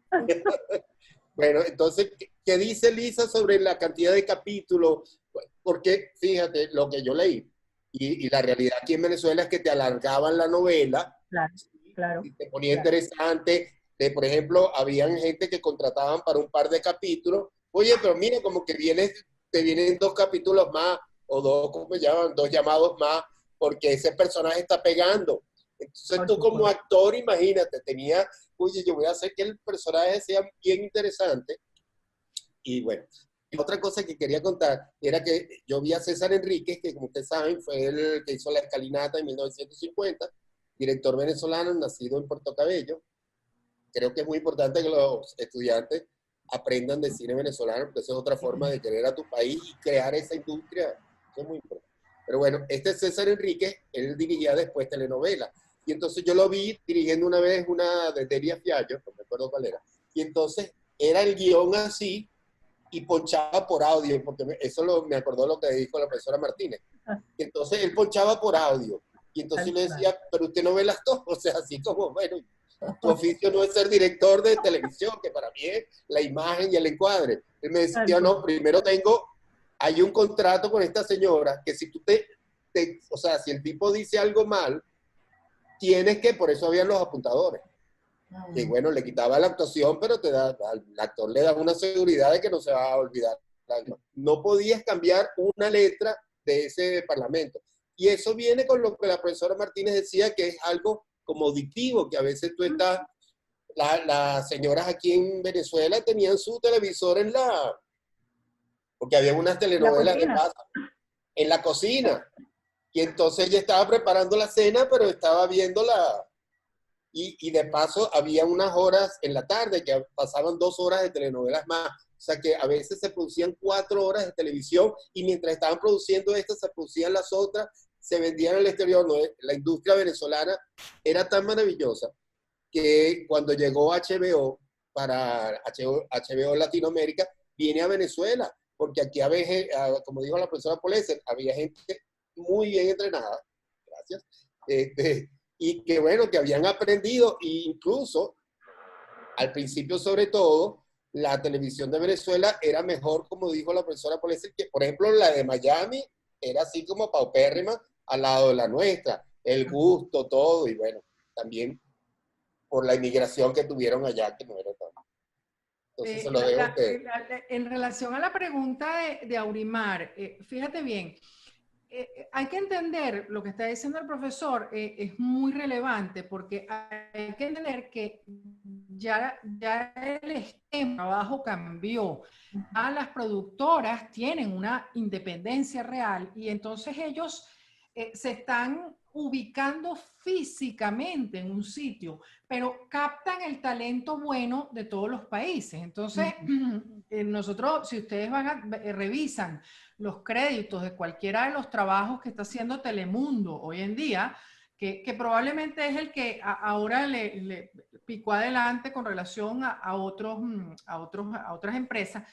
[SPEAKER 2] Bueno, entonces, ¿qué dice Lisa sobre la cantidad de capítulos? Porque, fíjate, lo que yo leí, y la realidad aquí en Venezuela es que te alargaban la novela,
[SPEAKER 3] Claro, claro.
[SPEAKER 2] y te ponía interesante. Por ejemplo, habían gente que contrataban para un par de capítulos. Oye, pero mira, como que te vienen 2 capítulos más, o 2, ¿cómo se llaman? 2 llamados más, porque ese personaje está pegando. Entonces tú como actor, imagínate, oye, yo voy a hacer que el personaje sea bien interesante. Y bueno, otra cosa que quería contar era que yo vi a César Enríquez, que como ustedes saben fue el que hizo La Escalinata en 1950, director venezolano, nacido en Puerto Cabello. Creo que es muy importante que los estudiantes aprendan de cine venezolano, porque esa es otra forma de querer a tu país y crear esa industria. Eso es muy importante. Pero bueno, este César Enríquez, él dirigía después telenovelas. Y entonces yo lo vi dirigiendo una vez una de Delia Fiallo, no me acuerdo cuál era. Y entonces era el guión así y ponchaba por audio, porque me acordó lo que dijo la profesora Martínez. Y entonces él ponchaba por audio. Y entonces yo le decía, pero usted no ve las dos. O sea, así como, bueno, tu oficio no es ser director de televisión, que para mí es la imagen y el encuadre. Él me decía, no, primero hay un contrato con esta señora, que si tú o sea, si el tipo dice algo mal, tienes que, por eso habían los apuntadores. Y bueno, le quitaba la actuación, pero al actor le da una seguridad de que no se va a olvidar. No podías cambiar una letra de ese parlamento. Y eso viene con lo que la profesora Martínez decía, que es algo como auditivo, que a veces tú estás, las señoras aquí en Venezuela tenían su televisor porque había unas telenovelas de casa, en la cocina. Y entonces ella estaba preparando la cena, pero estaba viendo y de paso había unas horas en la tarde que pasaban 2 horas de telenovelas más. O sea que a veces se producían 4 horas de televisión y mientras estaban produciendo estas se producían las otras, se vendían al exterior. ¿No? La industria venezolana era tan maravillosa que cuando llegó HBO para HBO Latinoamérica, viene a Venezuela, porque aquí como dijo la profesora Polese, había gente muy bien entrenada, gracias, y que bueno, que habían aprendido, e incluso al principio sobre todo, la televisión de Venezuela era mejor, como dijo la profesora Polese, que por ejemplo la de Miami era así como paupérrima al lado de la nuestra, el gusto, todo, y bueno, también por la inmigración que tuvieron allá, que no era tan. Entonces se lo dejo a usted.
[SPEAKER 4] En relación a la pregunta de Aurimar, fíjate bien, hay que entender lo que está diciendo el profesor, es muy relevante porque hay que entender que ya el esquema de trabajo cambió. Las productoras tienen una independencia real y entonces ellos se están ubicando físicamente en un sitio, pero captan el talento bueno de todos los países. Entonces, nosotros, si ustedes revisan los créditos de cualquiera de los trabajos que está haciendo Telemundo hoy en día, que probablemente es el que ahora le picó adelante con relación a otras empresas.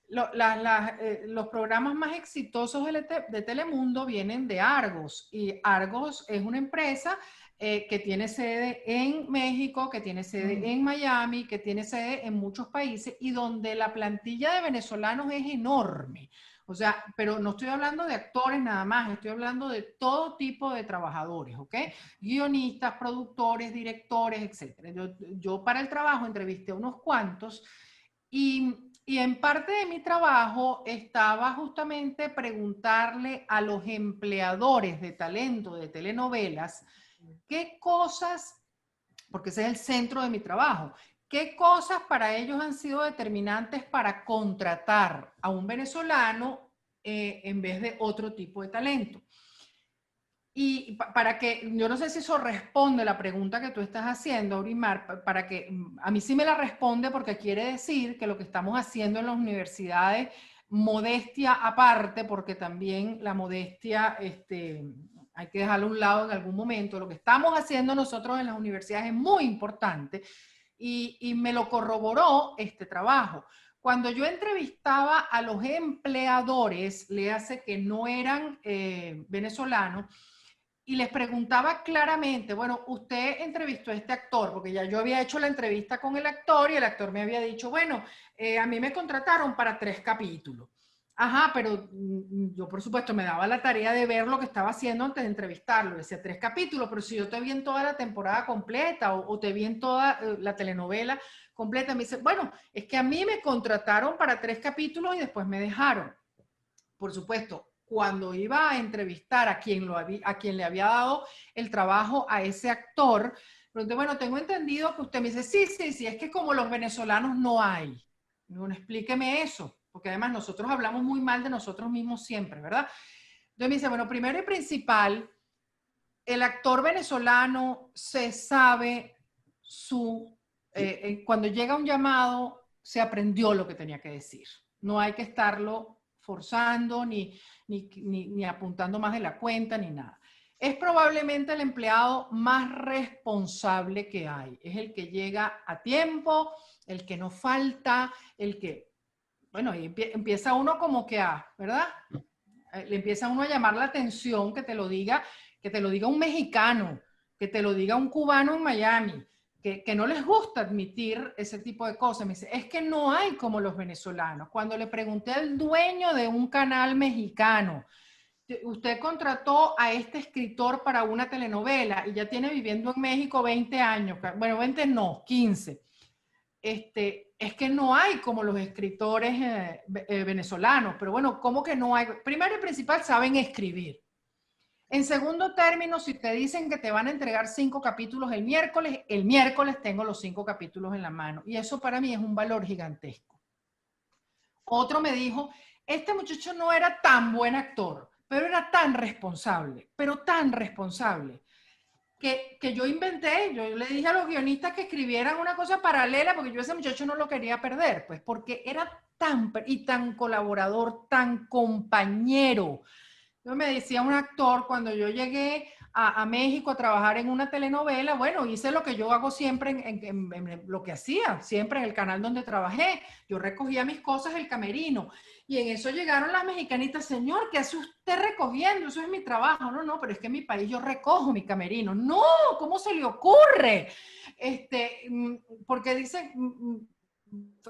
[SPEAKER 4] Los programas más exitosos de Telemundo vienen de Argos, y Argos es una empresa que tiene sede en México, que tiene sede en Miami, que tiene sede en muchos países y donde la plantilla de venezolanos es enorme. O sea, pero no estoy hablando de actores nada más, estoy hablando de todo tipo de trabajadores, ¿ok? Guionistas, productores, directores, etc. Yo para el trabajo entrevisté a unos cuantos y en parte de mi trabajo estaba justamente preguntarle a los empleadores de talento de telenovelas qué cosas, porque ese es el centro de mi trabajo, qué cosas para ellos han sido determinantes para contratar a un venezolano en vez de otro tipo de talento. Y para que, yo no sé si eso responde la pregunta que tú estás haciendo, Aurimar, para que, a mí sí me la responde porque quiere decir que lo que estamos haciendo en las universidades, modestia aparte, porque también la modestia hay que dejarlo a un lado en algún momento. Lo que estamos haciendo nosotros en las universidades es muy importante y me lo corroboró este trabajo. Cuando yo entrevistaba a los empleadores, le hace que no eran venezolanos, y les preguntaba claramente, bueno, usted entrevistó a este actor, porque ya yo había hecho la entrevista con el actor y el actor me había dicho, bueno, a mí me contrataron para 3 capítulos. Ajá, pero yo por supuesto me daba la tarea de ver lo que estaba haciendo antes de entrevistarlo. Decía 3 capítulos, pero si yo te vi en toda la temporada completa o te vi en toda la telenovela completa, me dice, bueno, es que a mí me contrataron para 3 capítulos y después me dejaron. Por supuesto, cuando iba a entrevistar a quien le había dado el trabajo a ese actor, pregunté, bueno, tengo entendido que usted me dice, sí, es que como los venezolanos no hay. Bueno, explíqueme eso, porque además nosotros hablamos muy mal de nosotros mismos siempre, ¿verdad? Entonces me dice, bueno, primero y principal, el actor venezolano se sabe cuando llega un llamado, se aprendió lo que tenía que decir. No hay que estarlo forzando, ni apuntando más de la cuenta, ni nada. Es probablemente el empleado más responsable que hay. Es el que llega a tiempo, el que no falta, el que... Bueno, y empieza uno como que ¿verdad? Le empieza uno a llamar la atención que te lo diga un mexicano, que te lo diga un cubano en Miami, que no les gusta admitir ese tipo de cosas. Me dice, es que no hay como los venezolanos. Cuando le pregunté al dueño de un canal mexicano, usted contrató a este escritor para una telenovela y ya tiene viviendo en México 20 años, bueno, 20 no, 15. Es que no hay como los escritores venezolanos, pero bueno, ¿cómo que no hay? Primero y principal, saben escribir. En segundo término, si te dicen que te van a entregar 5 capítulos el miércoles tengo los 5 capítulos en la mano. Y eso para mí es un valor gigantesco. Otro me dijo, este muchacho no era tan buen actor, pero era tan responsable, que yo inventé, yo le dije a los guionistas que escribieran una cosa paralela, porque yo ese muchacho no lo quería perder, pues porque era tan colaborador, tan compañero. Yo me decía un actor, cuando yo llegué a México a trabajar en una telenovela, bueno, hice lo que yo hago siempre en lo que hacía, siempre en el canal donde trabajé. Yo recogía mis cosas del camerino y en eso llegaron las mexicanitas, señor, ¿qué hace usted recogiendo? Eso es mi trabajo. No, pero es que en mi país yo recojo mi camerino. No, ¿cómo se le ocurre? Porque dicen,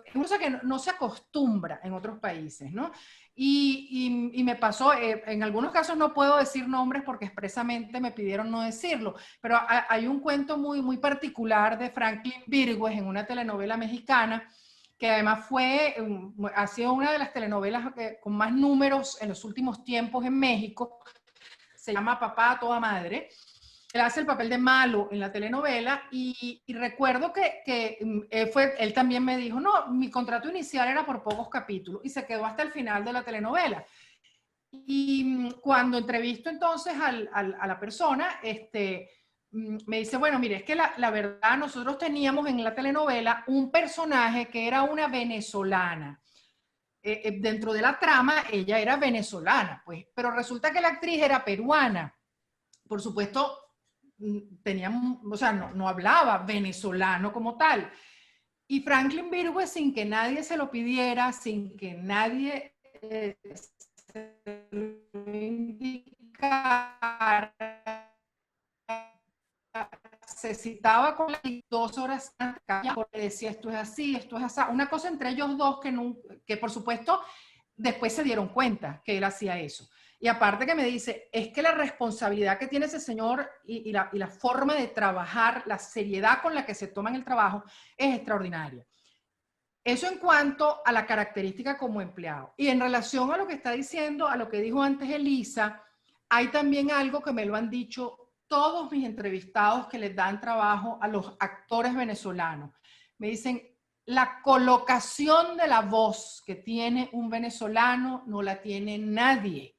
[SPEAKER 4] es una cosa que no se acostumbra en otros países, ¿no? Y me pasó, en algunos casos no puedo decir nombres porque expresamente me pidieron no decirlo, pero hay un cuento muy particular de Franklin Virgües en una telenovela mexicana, que además ha sido una de las telenovelas con más números en los últimos tiempos en México. Se llama Papá a toda madre. Él hace el papel de malo en la telenovela y recuerdo que él también me dijo, no, mi contrato inicial era por pocos capítulos y se quedó hasta el final de la telenovela. Y cuando entrevisto entonces a la persona, me dice, bueno, mire, es que la verdad nosotros teníamos en la telenovela un personaje que era una venezolana. Dentro de la trama ella era venezolana, pues, pero resulta que la actriz era peruana. Por supuesto, no hablaba venezolano como tal. Y Franklin Virgües, sin que nadie se lo pidiera, sin que nadie se lo indicara, se citaba con la 2 horas antes, porque decía esto es así, una cosa entre ellos dos que por supuesto después se dieron cuenta que él hacía eso. Y aparte que me dice, es que la responsabilidad que tiene ese señor y la forma de trabajar, la seriedad con la que se toma en el trabajo es extraordinaria. Eso en cuanto a la característica como empleado. Y en relación a lo que está diciendo, a lo que dijo antes Elisa, hay también algo que me lo han dicho todos mis entrevistados que les dan trabajo a los actores venezolanos. Me dicen, la colocación de la voz que tiene un venezolano no la tiene nadie.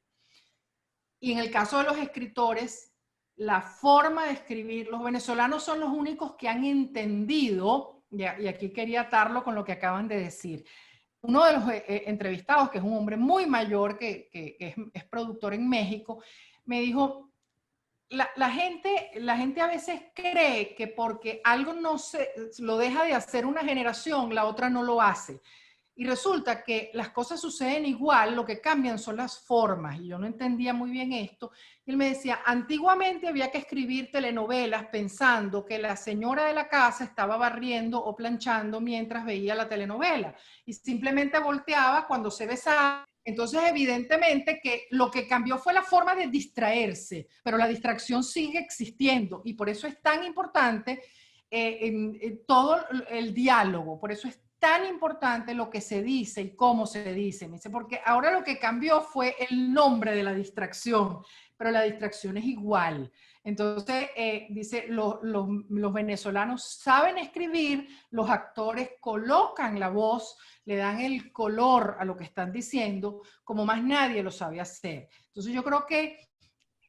[SPEAKER 4] Y en el caso de los escritores, la forma de escribir, los venezolanos son los únicos que han entendido, y aquí quería atarlo con lo que acaban de decir. Uno de los entrevistados, que es un hombre muy mayor, que es productor en México, me dijo, la gente a veces cree que porque algo no se lo deja de hacer una generación, la otra no lo hace. Y resulta que las cosas suceden igual, lo que cambian son las formas. Y yo no entendía muy bien esto. Y él me decía, antiguamente había que escribir telenovelas pensando que la señora de la casa estaba barriendo o planchando mientras veía la telenovela. Y simplemente volteaba cuando se besaba. Entonces, evidentemente que lo que cambió fue la forma de distraerse, pero la distracción sigue existiendo. Y por eso es tan importante en todo el diálogo. Por eso es tan importante lo que se dice y cómo se dice. Me dice, porque ahora lo que cambió fue el nombre de la distracción, pero la distracción es igual. Entonces, dice, los venezolanos saben escribir, los actores colocan la voz, le dan el color a lo que están diciendo, como más nadie lo sabe hacer. Entonces, yo creo que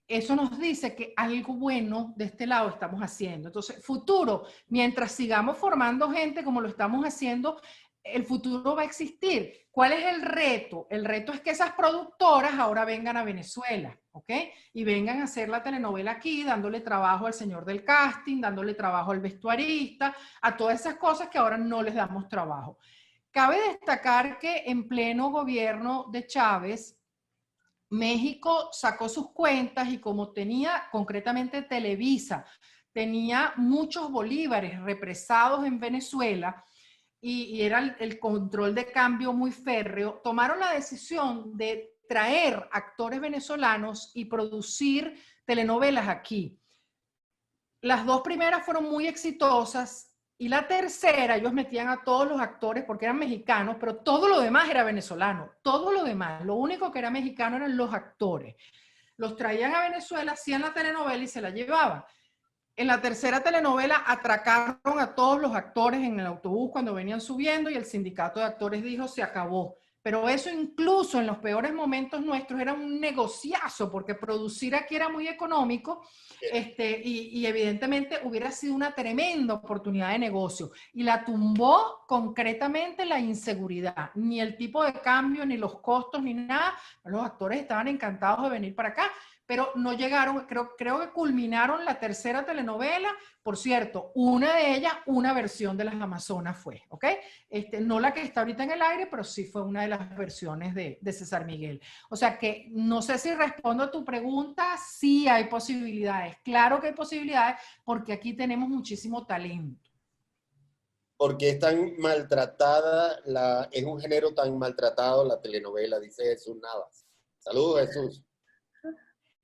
[SPEAKER 4] eso nos dice que algo bueno de este lado estamos haciendo. Entonces, futuro, mientras sigamos formando gente como lo estamos haciendo, el futuro va a existir. ¿Cuál es el reto? El reto es que esas productoras ahora vengan a Venezuela, ¿ok? Y vengan a hacer la telenovela aquí, dándole trabajo al señor del casting, dándole trabajo al vestuarista, a todas esas cosas que ahora no les damos trabajo. Cabe destacar que en pleno gobierno de Chávez, México sacó sus cuentas y como tenía concretamente Televisa, tenía muchos bolívares represados en Venezuela y era el control de cambio muy férreo, tomaron la decisión de traer actores venezolanos y producir telenovelas aquí. Las dos primeras fueron muy exitosas y la tercera, ellos metían a todos los actores porque eran mexicanos, pero todo lo demás era venezolano, todo lo demás, lo único que era mexicano eran los actores. Los traían a Venezuela, hacían la telenovela y se la llevaban. En la tercera telenovela atracaron a todos los actores en el autobús cuando venían subiendo y el sindicato de actores dijo se acabó. Pero eso incluso en los peores momentos nuestros era un negociazo porque producir aquí era muy económico y evidentemente hubiera sido una tremenda oportunidad de negocio. Y la tumbó concretamente la inseguridad. Ni el tipo de cambio, ni los costos, ni nada. Los actores estaban encantados de venir para acá, pero no llegaron, creo que culminaron la tercera telenovela, por cierto, una de ellas, una versión de las Amazonas fue, ¿ok? No la que está ahorita en el aire, pero sí fue una de las versiones de César Miguel. O sea que no sé si respondo a tu pregunta, sí hay posibilidades, claro que hay posibilidades, porque aquí tenemos muchísimo talento.
[SPEAKER 2] Porque es tan maltratada, es un género tan maltratado la telenovela, dice Jesús Navas. Saludos, Jesús.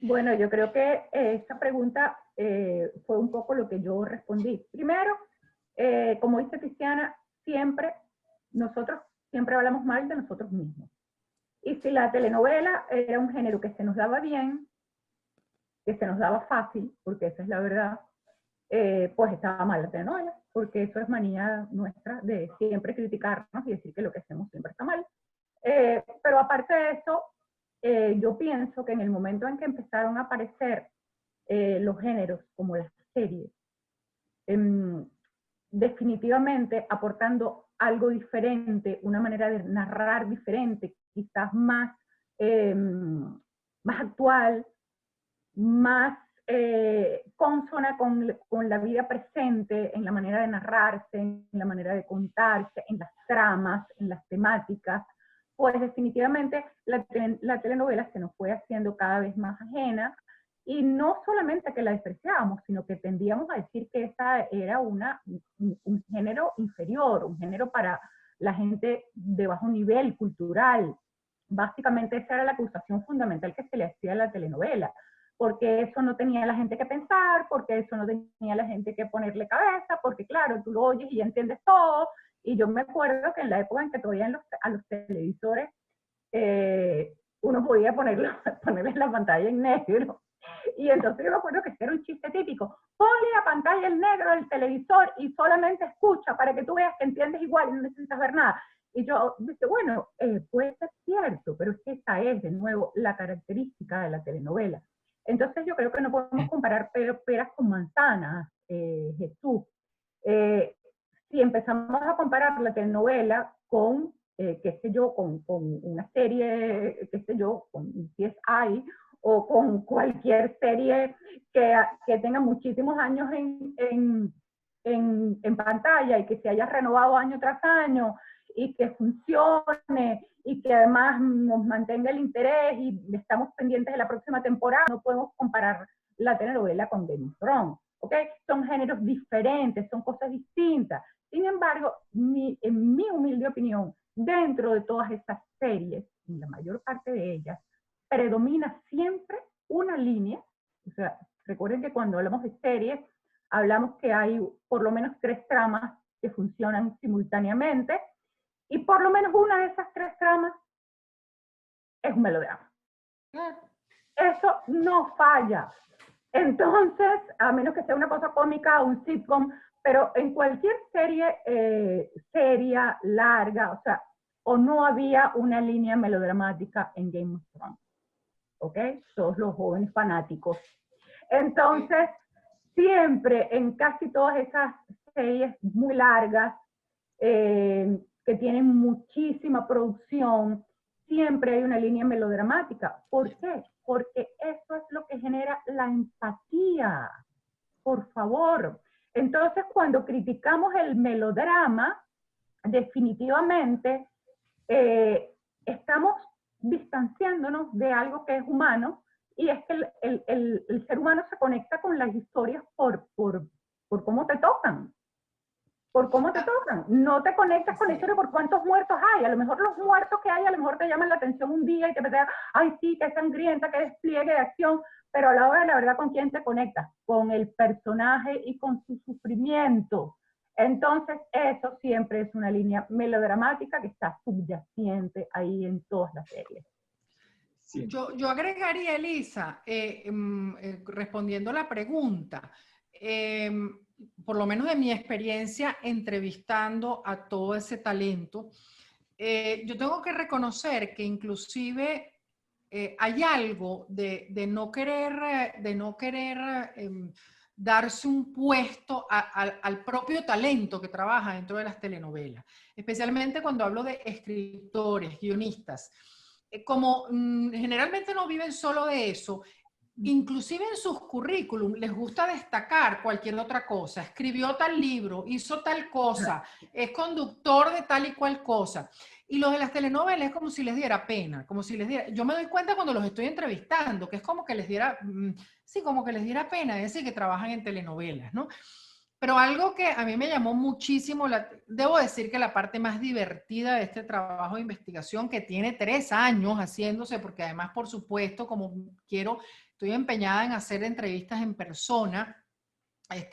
[SPEAKER 3] Bueno, yo creo que esta pregunta fue un poco lo que yo respondí. Primero, como dice Cristiana, nosotros siempre hablamos mal de nosotros mismos. Y si la telenovela era un género que se nos daba bien, que se nos daba fácil, porque esa es la verdad, pues estaba mal la telenovela, porque eso es manía nuestra de siempre criticarnos y decir que lo que hacemos siempre está mal. Pero aparte de eso, yo pienso que en el momento en que empezaron a aparecer los géneros como las series, definitivamente aportando algo diferente, una manera de narrar diferente, quizás más actual, más consona con la vida presente, en la manera de narrarse, en la manera de contarse, en las tramas, en las temáticas, pues definitivamente la telenovela se nos fue haciendo cada vez más ajena, y no solamente que la despreciábamos, sino que tendíamos a decir que esa era un género inferior, un género para la gente de bajo nivel cultural. Básicamente esa era la acusación fundamental que se le hacía a la telenovela, porque eso no tenía la gente que pensar, porque eso no tenía la gente que ponerle cabeza, porque claro, tú lo oyes y ya entiendes todo. Y yo me acuerdo que en la época en que todavía a los televisores uno podía ponerles la pantalla en negro. Y entonces yo me acuerdo que era un chiste típico: ponle la pantalla en negro del televisor y solamente escucha para que tú veas que entiendes igual y no necesitas ver nada. Y yo dije, bueno, puede ser cierto, pero es que esa es, de nuevo, la característica de la telenovela. Entonces yo creo que no podemos comparar peras con manzanas, Jesús. Si empezamos a comparar la telenovela con, qué sé yo, con una serie, qué sé yo, con CSI o con cualquier serie que tenga muchísimos años en pantalla y que se haya renovado año tras año y que funcione y que además nos mantenga el interés y estamos pendientes de la próxima temporada. No podemos comparar la telenovela con Game of Thrones, ¿ok? Son géneros diferentes, son cosas distintas. Sin embargo, en mi humilde opinión, dentro de todas estas series, en la mayor parte de ellas, predomina siempre una línea. O sea, recuerden que cuando hablamos de series, hablamos que hay por lo menos 3 tramas que funcionan simultáneamente, y por lo menos una de esas 3 tramas es un melodrama. Eso no falla. Entonces, a menos que sea una cosa cómica o un sitcom, pero en cualquier serie seria, larga, o sea, o no había una línea melodramática en Game of Thrones, ¿ok? Todos los jóvenes fanáticos. Entonces, siempre en casi todas esas series muy largas, que tienen muchísima producción, siempre hay una línea melodramática. ¿Por qué? Porque eso es lo que genera la empatía. Por favor. Entonces, cuando criticamos el melodrama, definitivamente estamos distanciándonos de algo que es humano, y es que el ser humano se conecta con las historias por cómo te tocan. Por cómo te tocan. No te conectas con la historia por cuántos muertos hay. A lo mejor los muertos que hay, a lo mejor te llaman la atención un día y te pegan, ay sí, qué sangrienta, qué despliegue de acción, pero a la hora de la verdad, ¿con quién te conectas? Con el personaje y con su sufrimiento. Entonces, eso siempre es una línea melodramática que está subyacente ahí en todas las series.
[SPEAKER 4] Sí. Yo agregaría, Elisa, respondiendo la pregunta, por lo menos de mi experiencia entrevistando a todo ese talento, yo tengo que reconocer que inclusive hay algo de no querer darse un puesto al propio talento que trabaja dentro de las telenovelas, especialmente cuando hablo de escritores, guionistas. Como generalmente no viven solo de eso, inclusive en sus currículum les gusta destacar cualquier otra cosa. Escribió tal libro, hizo tal cosa, es conductor de tal y cual cosa. Y los de las telenovelas es como si les diera pena, como si les diera... Yo me doy cuenta cuando los estoy entrevistando, que es como que les diera, sí, como que les diera pena decir que trabajan en telenovelas, ¿no? Pero algo que a mí me llamó muchísimo, debo decir que la parte más divertida de este trabajo de investigación, que tiene 3 años haciéndose, porque además, por supuesto, como estoy empeñada en hacer entrevistas en persona.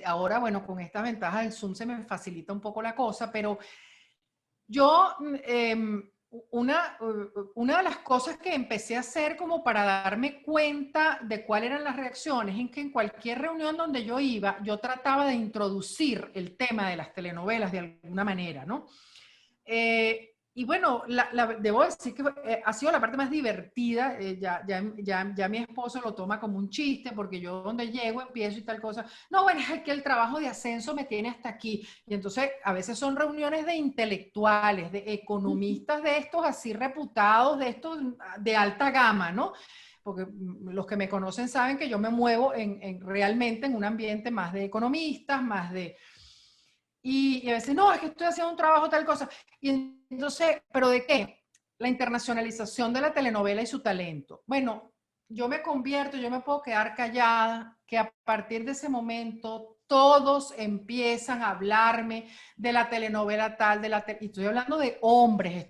[SPEAKER 4] Ahora, bueno, con estas ventajas del Zoom se me facilita un poco la cosa, pero yo, una de las cosas que empecé a hacer como para darme cuenta de cuáles eran las reacciones, es que en cualquier reunión donde yo iba, yo trataba de introducir el tema de las telenovelas de alguna manera, ¿no? Y bueno, debo decir que ha sido la parte más divertida. Ya mi esposo lo toma como un chiste, porque yo donde llego empiezo y tal cosa. No, bueno, es que el trabajo de ascenso me tiene hasta aquí. Y entonces a veces son reuniones de intelectuales, de economistas, de estos así reputados, de estos de alta gama, ¿no? Porque los que me conocen saben que yo me muevo realmente en un ambiente más de economistas, más de... Y a veces, no, es que estoy haciendo un trabajo, tal cosa. Y entonces, ¿pero de qué? La internacionalización de la telenovela y su talento. Bueno, yo me puedo quedar callada, que a partir de ese momento todos empiezan a hablarme de la telenovela tal, y estoy hablando de hombres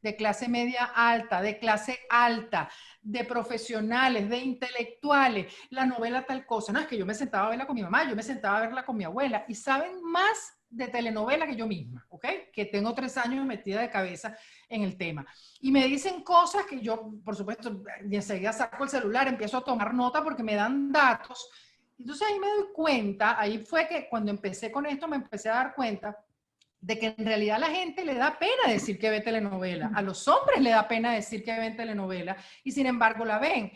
[SPEAKER 4] de clase media alta, de clase alta, de profesionales, de intelectuales, la novela tal cosa. No, es que yo me sentaba a verla con mi mamá, yo me sentaba a verla con mi abuela, y saben más de telenovela que yo misma, ¿ok? Que tengo 3 años metida de cabeza en el tema. Y me dicen cosas que yo, por supuesto, enseguida saco el celular, empiezo a tomar nota porque me dan datos. Entonces ahí me doy cuenta, ahí fue que cuando empecé con esto me empecé a dar cuenta de que en realidad a la gente le da pena decir que ve telenovela, a los hombres le da pena decir que ven telenovela, y sin embargo la ven.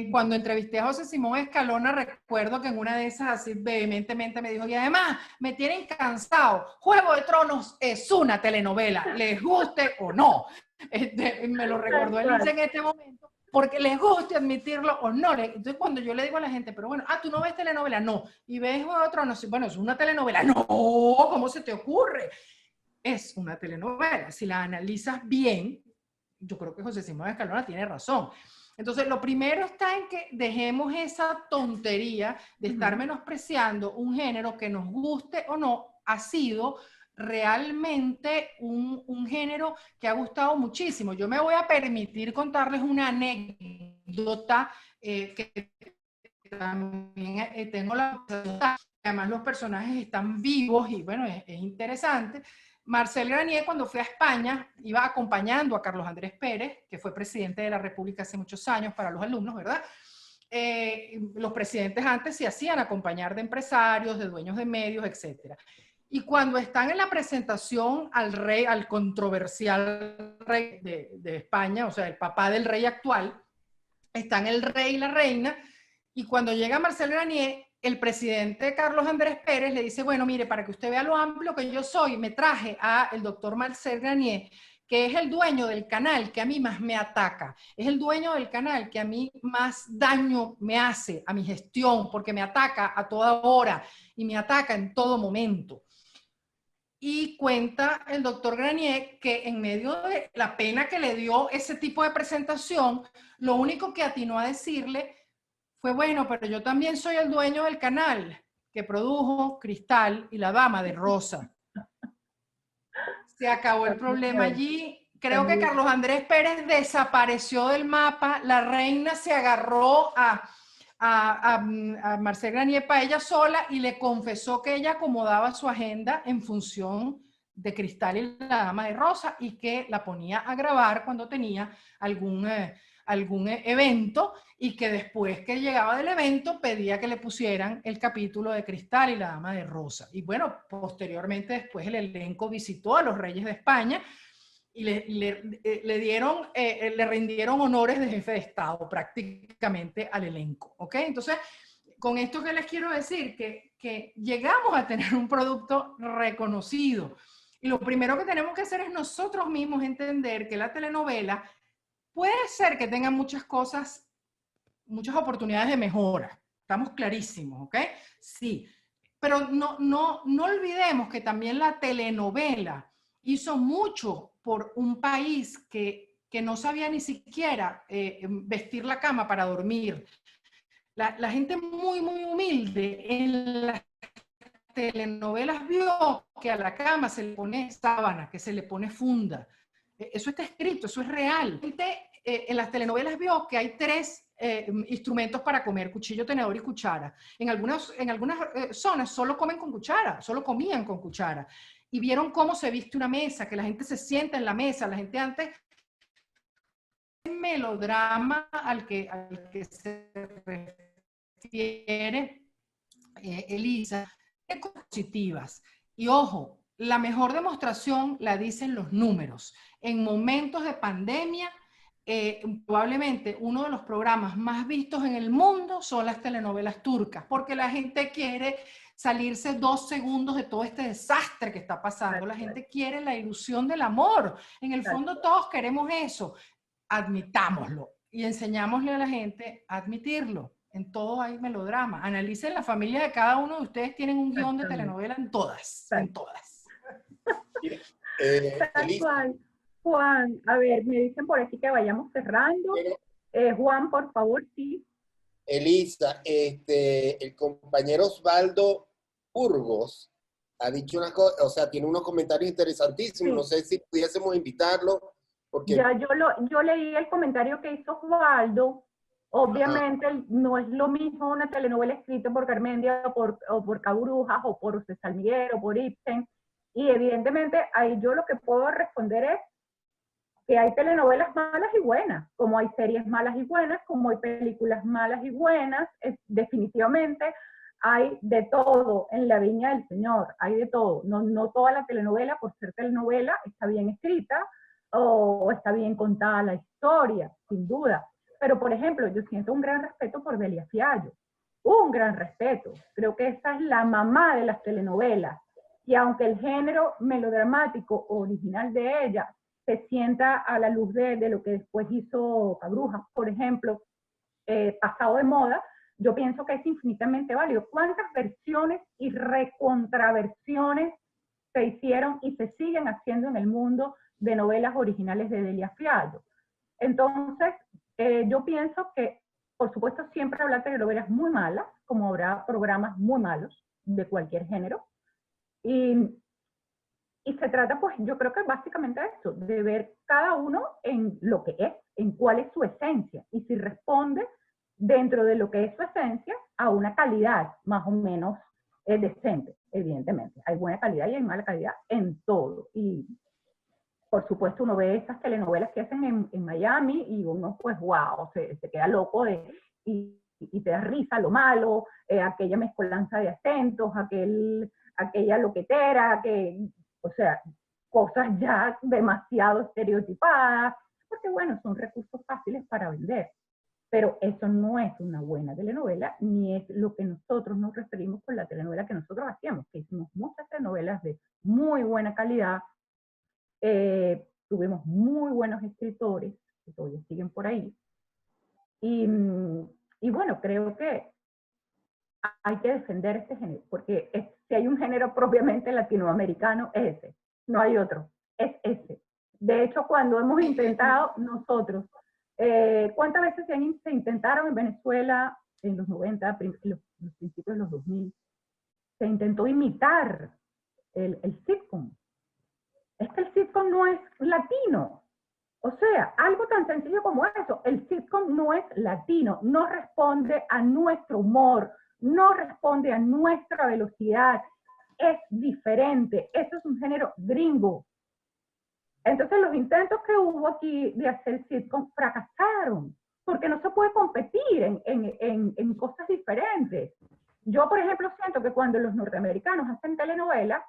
[SPEAKER 4] Cuando entrevisté a José Simón Escalona, recuerdo que en una de esas así vehementemente me dijo, y además me tienen cansado, Juego de Tronos es una telenovela, les guste o no. Me lo recordó Elisa en este momento, porque les guste admitirlo o no. Entonces cuando yo le digo a la gente, pero bueno, ¿tú no ves telenovela? No. ¿Y ves otro? No sé. Bueno, es una telenovela. No, ¿cómo se te ocurre? Es una telenovela. Si la analizas bien, yo creo que José Simón Escalona tiene razón. Entonces, lo primero está en que dejemos esa tontería de estar menospreciando un género que nos guste o no, ha sido realmente un género que ha gustado muchísimo. Yo me voy a permitir contarles una anécdota que también tengo la... Además, los personajes están vivos y bueno, es interesante. Marcel Granier, cuando fue a España, iba acompañando a Carlos Andrés Pérez, que fue presidente de la República hace muchos años para los alumnos, ¿verdad? Los presidentes antes se hacían acompañar de empresarios, de dueños de medios, etc. Y cuando están en la presentación al rey, al controversial rey de España, o sea, el papá del rey actual, están el rey y la reina, y cuando llega Marcel Granier, el presidente Carlos Andrés Pérez le dice, bueno, mire, para que usted vea lo amplio que yo soy, me traje al doctor Marcel Granier, que es el dueño del canal que a mí más me ataca, es el dueño del canal que a mí más daño me hace a mi gestión, porque me ataca a toda hora y me ataca en todo momento. Y cuenta el doctor Granier que en medio de la pena que le dio ese tipo de presentación, lo único que atinó a decirle fue, bueno, pero yo también soy el dueño del canal que produjo Cristal y la Dama de Rosa. Se acabó el problema allí. Creo que Carlos Andrés Pérez desapareció del mapa. La reina se agarró a Marcel Granier para ella sola y le confesó que ella acomodaba su agenda en función de Cristal y la Dama de Rosa y que la ponía a grabar cuando tenía algún evento y que después que llegaba del evento pedía que le pusieran el capítulo de Cristal y la Dama de Rosa. Y bueno, posteriormente después el elenco visitó a los reyes de España y le rindieron honores de jefe de Estado prácticamente al elenco, ¿ok? Entonces, con esto que les quiero decir, que llegamos a tener un producto reconocido. Y lo primero que tenemos que hacer es nosotros mismos entender que la telenovela puede ser que tenga muchas cosas, muchas oportunidades de mejora. Estamos clarísimos, ¿ok? Sí. Pero no olvidemos que también la telenovela hizo mucho por un país que no sabía ni siquiera vestir la cama para dormir. La gente muy, muy humilde en las telenovelas vio que a la cama se le pone sábana, que se le pone funda. Eso está escrito, eso es real. En las telenovelas vio que hay 3 instrumentos para comer, cuchillo, tenedor y cuchara. En algunas zonas solo comen con cuchara, solo comían con cuchara. Y vieron cómo se viste una mesa, que la gente se sienta en la mesa. La gente antes... melodrama al que se refiere Elisa, positivas. Y ojo, la mejor demostración la dicen los números. En momentos de pandemia, probablemente uno de los programas más vistos en el mundo son las telenovelas turcas, porque la gente quiere salirse 2 segundos de todo este desastre que está pasando. La gente quiere la ilusión del amor. En el fondo todos queremos eso. Admitámoslo y enseñámosle a la gente a admitirlo. En todo hay melodrama. Analicen la familia de cada uno de ustedes, tienen un guión de telenovela en todas, en todas.
[SPEAKER 3] Juan, a ver, me dicen por aquí que vayamos cerrando. Juan, por favor, sí.
[SPEAKER 2] Elisa, el compañero Osvaldo Burgos ha dicho una cosa, o sea, tiene unos comentarios interesantísimos. Sí. No sé si pudiésemos invitarlo. Porque...
[SPEAKER 3] Ya yo leí el comentario que hizo Osvaldo. Obviamente no es lo mismo una telenovela escrita por Garmendia o por Cabrujas o por José Salmiguero o por Ibsen. Y evidentemente ahí yo lo que puedo responder es que hay telenovelas malas y buenas, como hay series malas y buenas, como hay películas malas y buenas. Definitivamente hay de todo en la viña del Señor, hay de todo. No toda la telenovela, por ser telenovela, está bien escrita o está bien contada la historia, sin duda. Pero, por ejemplo, yo siento un gran respeto por Delia Fiallo, un gran respeto. Creo que esta es la mamá de las telenovelas. Y aunque el género melodramático original de ella se sienta a la luz de lo que después hizo Cabrujas, por ejemplo, pasado de moda, yo pienso que es infinitamente válido. ¿Cuántas versiones y recontraversiones se hicieron y se siguen haciendo en el mundo de novelas originales de Delia Fiallo? Entonces, yo pienso que, por supuesto, siempre habrá telenovelas muy malas, como habrá programas muy malos de cualquier género. Y se trata, pues, yo creo que básicamente de eso, de ver cada uno en lo que es, en cuál es su esencia, y si responde dentro de lo que es su esencia a una calidad más o menos decente, evidentemente. Hay buena calidad y hay mala calidad en todo. Y, por supuesto, uno ve esas telenovelas que hacen en Miami y uno, pues, wow, se queda loco y te da risa lo malo, aquella mezcolanza de acentos, aquella loquetera, o sea, cosas ya demasiado estereotipadas, porque bueno, son recursos fáciles para vender. Pero eso no es una buena telenovela, ni es lo que nosotros nos referimos con la telenovela que nosotros hacíamos, que hicimos muchas telenovelas de muy buena calidad, tuvimos muy buenos escritores, que todavía siguen por ahí, y bueno, creo que hay que defender este género, porque si hay un género propiamente latinoamericano, es ese, no hay otro, es ese. De hecho, cuando hemos intentado nosotros, ¿cuántas veces se intentaron en Venezuela en los 90, los principios de los 2000? Se intentó imitar el sitcom. Es que el sitcom no es latino. O sea, algo tan sencillo como eso, el sitcom no es latino, no responde a nuestro humor, no responde a nuestra velocidad, es diferente, eso es un género gringo. Entonces los intentos que hubo aquí de hacer sitcom fracasaron, porque no se puede competir en cosas diferentes. Yo, por ejemplo, siento que cuando los norteamericanos hacen telenovelas,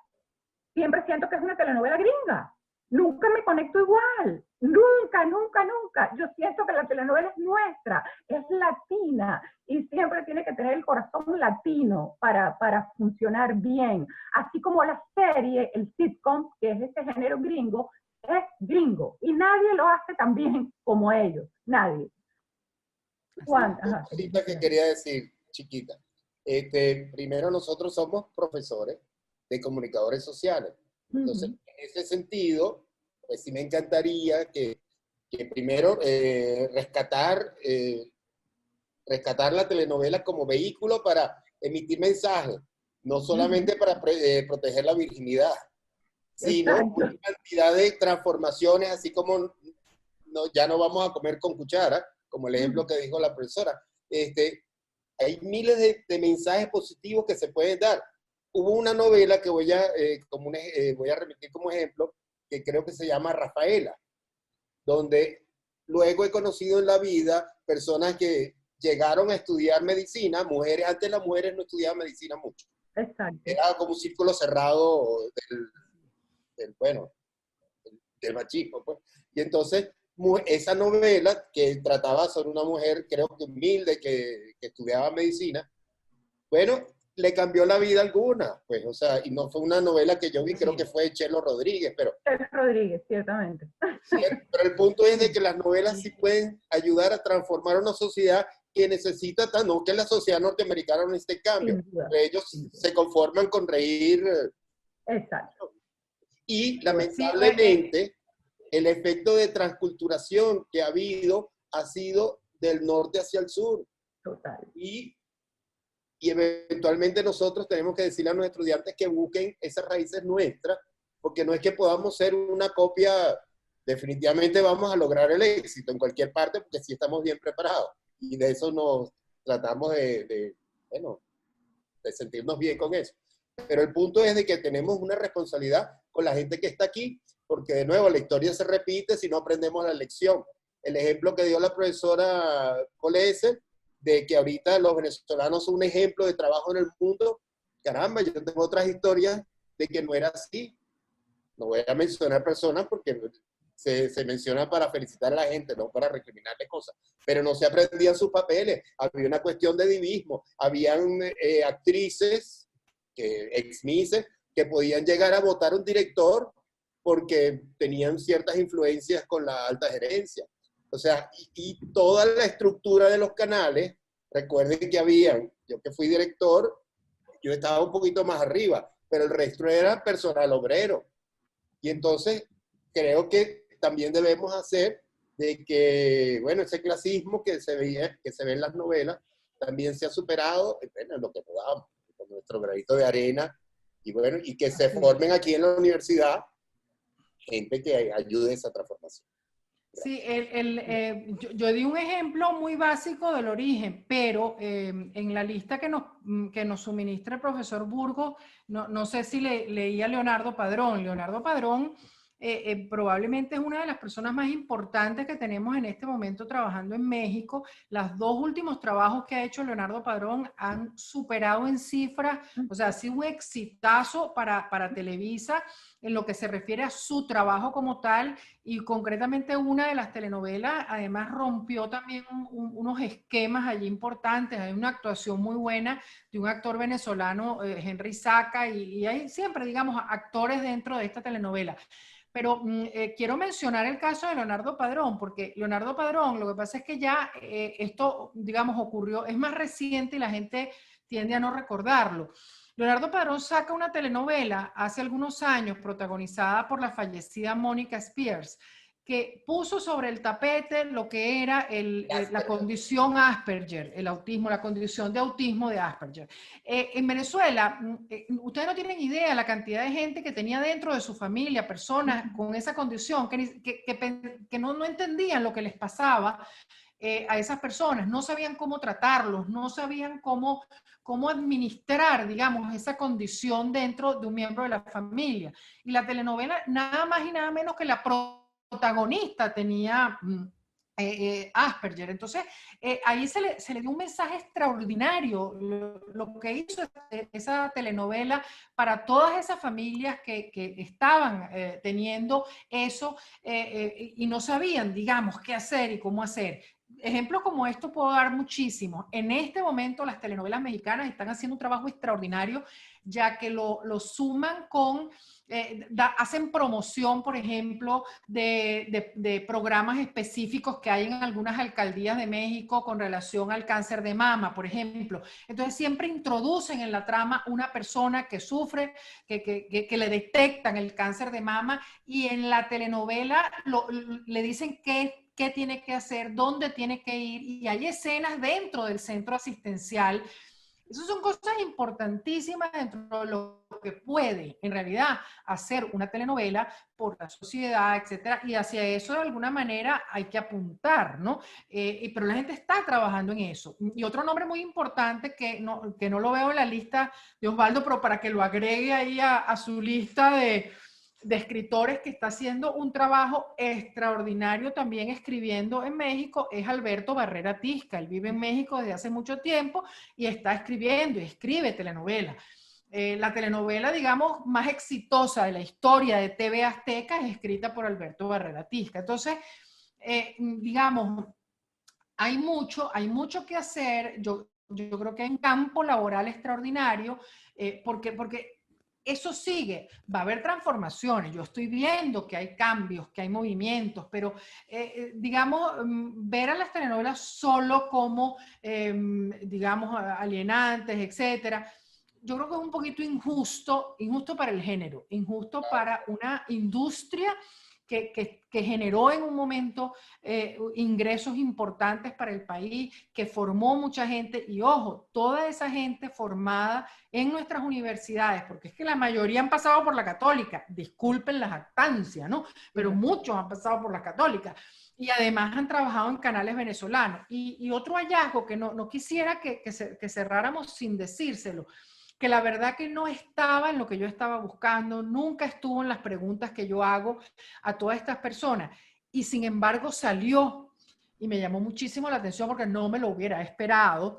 [SPEAKER 3] siempre siento que es una telenovela gringa. Nunca me conecto igual, nunca, nunca, nunca. Yo siento que la telenovela es nuestra, es latina, y siempre tiene que tener el corazón latino para funcionar bien. Así como la serie, el sitcom, que es este género gringo, es gringo, y nadie lo hace tan bien como ellos, nadie.
[SPEAKER 2] Una cosita que quería decir, chiquita. Primero, nosotros somos profesores de comunicadores sociales. Entonces, en ese sentido, pues sí me encantaría que primero rescatar la telenovela como vehículo para emitir mensajes, no solamente para proteger la virginidad, sino una cantidad de transformaciones, así como ya no vamos a comer con cuchara, como el ejemplo que dijo la profesora. Hay miles de mensajes positivos que se pueden dar. Hubo una novela que voy a remitir como ejemplo, que creo que se llama Rafaela, donde luego he conocido en la vida personas que llegaron a estudiar medicina, mujeres, antes las mujeres no estudiaban medicina mucho.
[SPEAKER 3] Exacto.
[SPEAKER 2] Era como un círculo cerrado del machismo, pues. Y entonces, esa novela que trataba sobre una mujer, creo que humilde, que estudiaba medicina, bueno, le cambió la vida a alguna, pues, o sea, y no fue una novela que yo vi, creo que fue de Chelo Rodríguez, pero...
[SPEAKER 3] Chelo Rodríguez, ciertamente.
[SPEAKER 2] Pero el punto es de que las novelas sí pueden ayudar a transformar una sociedad que necesita, no que la sociedad norteamericana no necesite cambio, ellos se conforman con reír.
[SPEAKER 3] Exacto.
[SPEAKER 2] Y lamentablemente, el efecto de transculturación que ha habido ha sido del norte hacia el sur.
[SPEAKER 3] Total.
[SPEAKER 2] Y eventualmente nosotros tenemos que decirle a nuestros estudiantes que busquen esas raíces nuestras, porque no es que podamos ser una copia, definitivamente vamos a lograr el éxito en cualquier parte, porque sí estamos bien preparados. Y de eso nos tratamos de sentirnos bien con eso. Pero el punto es de que tenemos una responsabilidad con la gente que está aquí, porque de nuevo la historia se repite si no aprendemos la lección. El ejemplo que dio la profesora Colese, de que ahorita los venezolanos son un ejemplo de trabajo en el mundo, caramba, yo tengo otras historias de que no era así. No voy a mencionar personas porque se menciona para felicitar a la gente, no para recriminarle cosas, pero no se aprendían sus papeles, había una cuestión de divismo, habían actrices, ex-mises, que podían llegar a votar un director porque tenían ciertas influencias con la alta gerencia. O sea, y toda la estructura de los canales, recuerden que habían, yo que fui director, yo estaba un poquito más arriba, pero el resto era personal obrero. Y entonces creo que también debemos hacer de que, bueno, ese clasismo que se ve en las novelas, también se ha superado, bueno, en lo que podamos, con nuestro granito de arena, y bueno, y que se formen aquí en la universidad gente que ayude a esa transformación.
[SPEAKER 4] Sí, yo di un ejemplo muy básico del origen, pero en la lista que nos suministra el profesor Burgos, no sé si leía Leonardo Padrón. Leonardo Padrón probablemente es una de las personas más importantes que tenemos en este momento trabajando en México. Los dos últimos trabajos que ha hecho Leonardo Padrón han superado en cifras, o sea, ha sido un exitazo para Televisa en lo que se refiere a su trabajo como tal, y concretamente una de las telenovelas además rompió también unos esquemas allí importantes. Hay una actuación muy buena de un actor venezolano, Henry Saca, y hay siempre, digamos, actores dentro de esta telenovela. Pero quiero mencionar el caso de Leonardo Padrón, porque Leonardo Padrón, lo que pasa es que ya esto, digamos, ocurrió, es más reciente y la gente tiende a no recordarlo. Leonardo Padrón saca una telenovela hace algunos años protagonizada por la fallecida Mónica Spears, que puso sobre el tapete lo que era la condición Asperger, el autismo, la condición de autismo de Asperger. En Venezuela, ustedes no tienen idea la cantidad de gente que tenía dentro de su familia, personas con esa condición, que no entendían lo que les pasaba a esas personas, no sabían cómo tratarlos, no sabían cómo administrar, digamos, esa condición dentro de un miembro de la familia. Y la telenovela, nada más y nada menos que la protagonista tenía Asperger. Entonces, ahí se le dio un mensaje extraordinario, lo que hizo esa telenovela para todas esas familias que estaban teniendo eso y no sabían, digamos, qué hacer y cómo hacer. Ejemplos como esto puedo dar muchísimos. En este momento las telenovelas mexicanas están haciendo un trabajo extraordinario, ya que lo suman con, hacen promoción, por ejemplo, de programas específicos que hay en algunas alcaldías de México con relación al cáncer de mama, por ejemplo. Entonces siempre introducen en la trama una persona que sufre, que le detectan el cáncer de mama, y en la telenovela le dicen qué tiene que hacer, dónde tiene que ir, y hay escenas dentro del centro asistencial. Esas son cosas importantísimas dentro de lo que puede, en realidad, hacer una telenovela por la sociedad, etcétera, y hacia eso de alguna manera hay que apuntar, ¿no? Pero la gente está trabajando en eso. Y otro nombre muy importante que no lo veo en la lista de Osvaldo, pero para que lo agregue ahí a su lista de escritores que está haciendo un trabajo extraordinario también escribiendo en México, es Alberto Barrera Tisca. Él vive en México desde hace mucho tiempo y está escribiendo y escribe telenovelas. La telenovela, digamos, más exitosa de la historia de TV Azteca es escrita por Alberto Barrera Tisca. Entonces, digamos, hay mucho que hacer. Yo creo que hay un campo laboral extraordinario, porque eso sigue, va a haber transformaciones. Yo estoy viendo que hay cambios, que hay movimientos, pero digamos, ver a las telenovelas solo como, digamos, alienantes, etcétera, yo creo que es un poquito injusto para el género, injusto para una industria que generó en un momento ingresos importantes para el país, que formó mucha gente, y ojo, toda esa gente formada en nuestras universidades, porque es que la mayoría han pasado por la Católica, disculpen la jactancia, ¿no? Pero muchos han pasado por la Católica, y además han trabajado en canales venezolanos. Y otro hallazgo que no quisiera que cerráramos sin decírselo, que la verdad que no estaba en lo que yo estaba buscando, nunca estuvo en las preguntas que yo hago a todas estas personas, y sin embargo salió y me llamó muchísimo la atención porque no me lo hubiera esperado,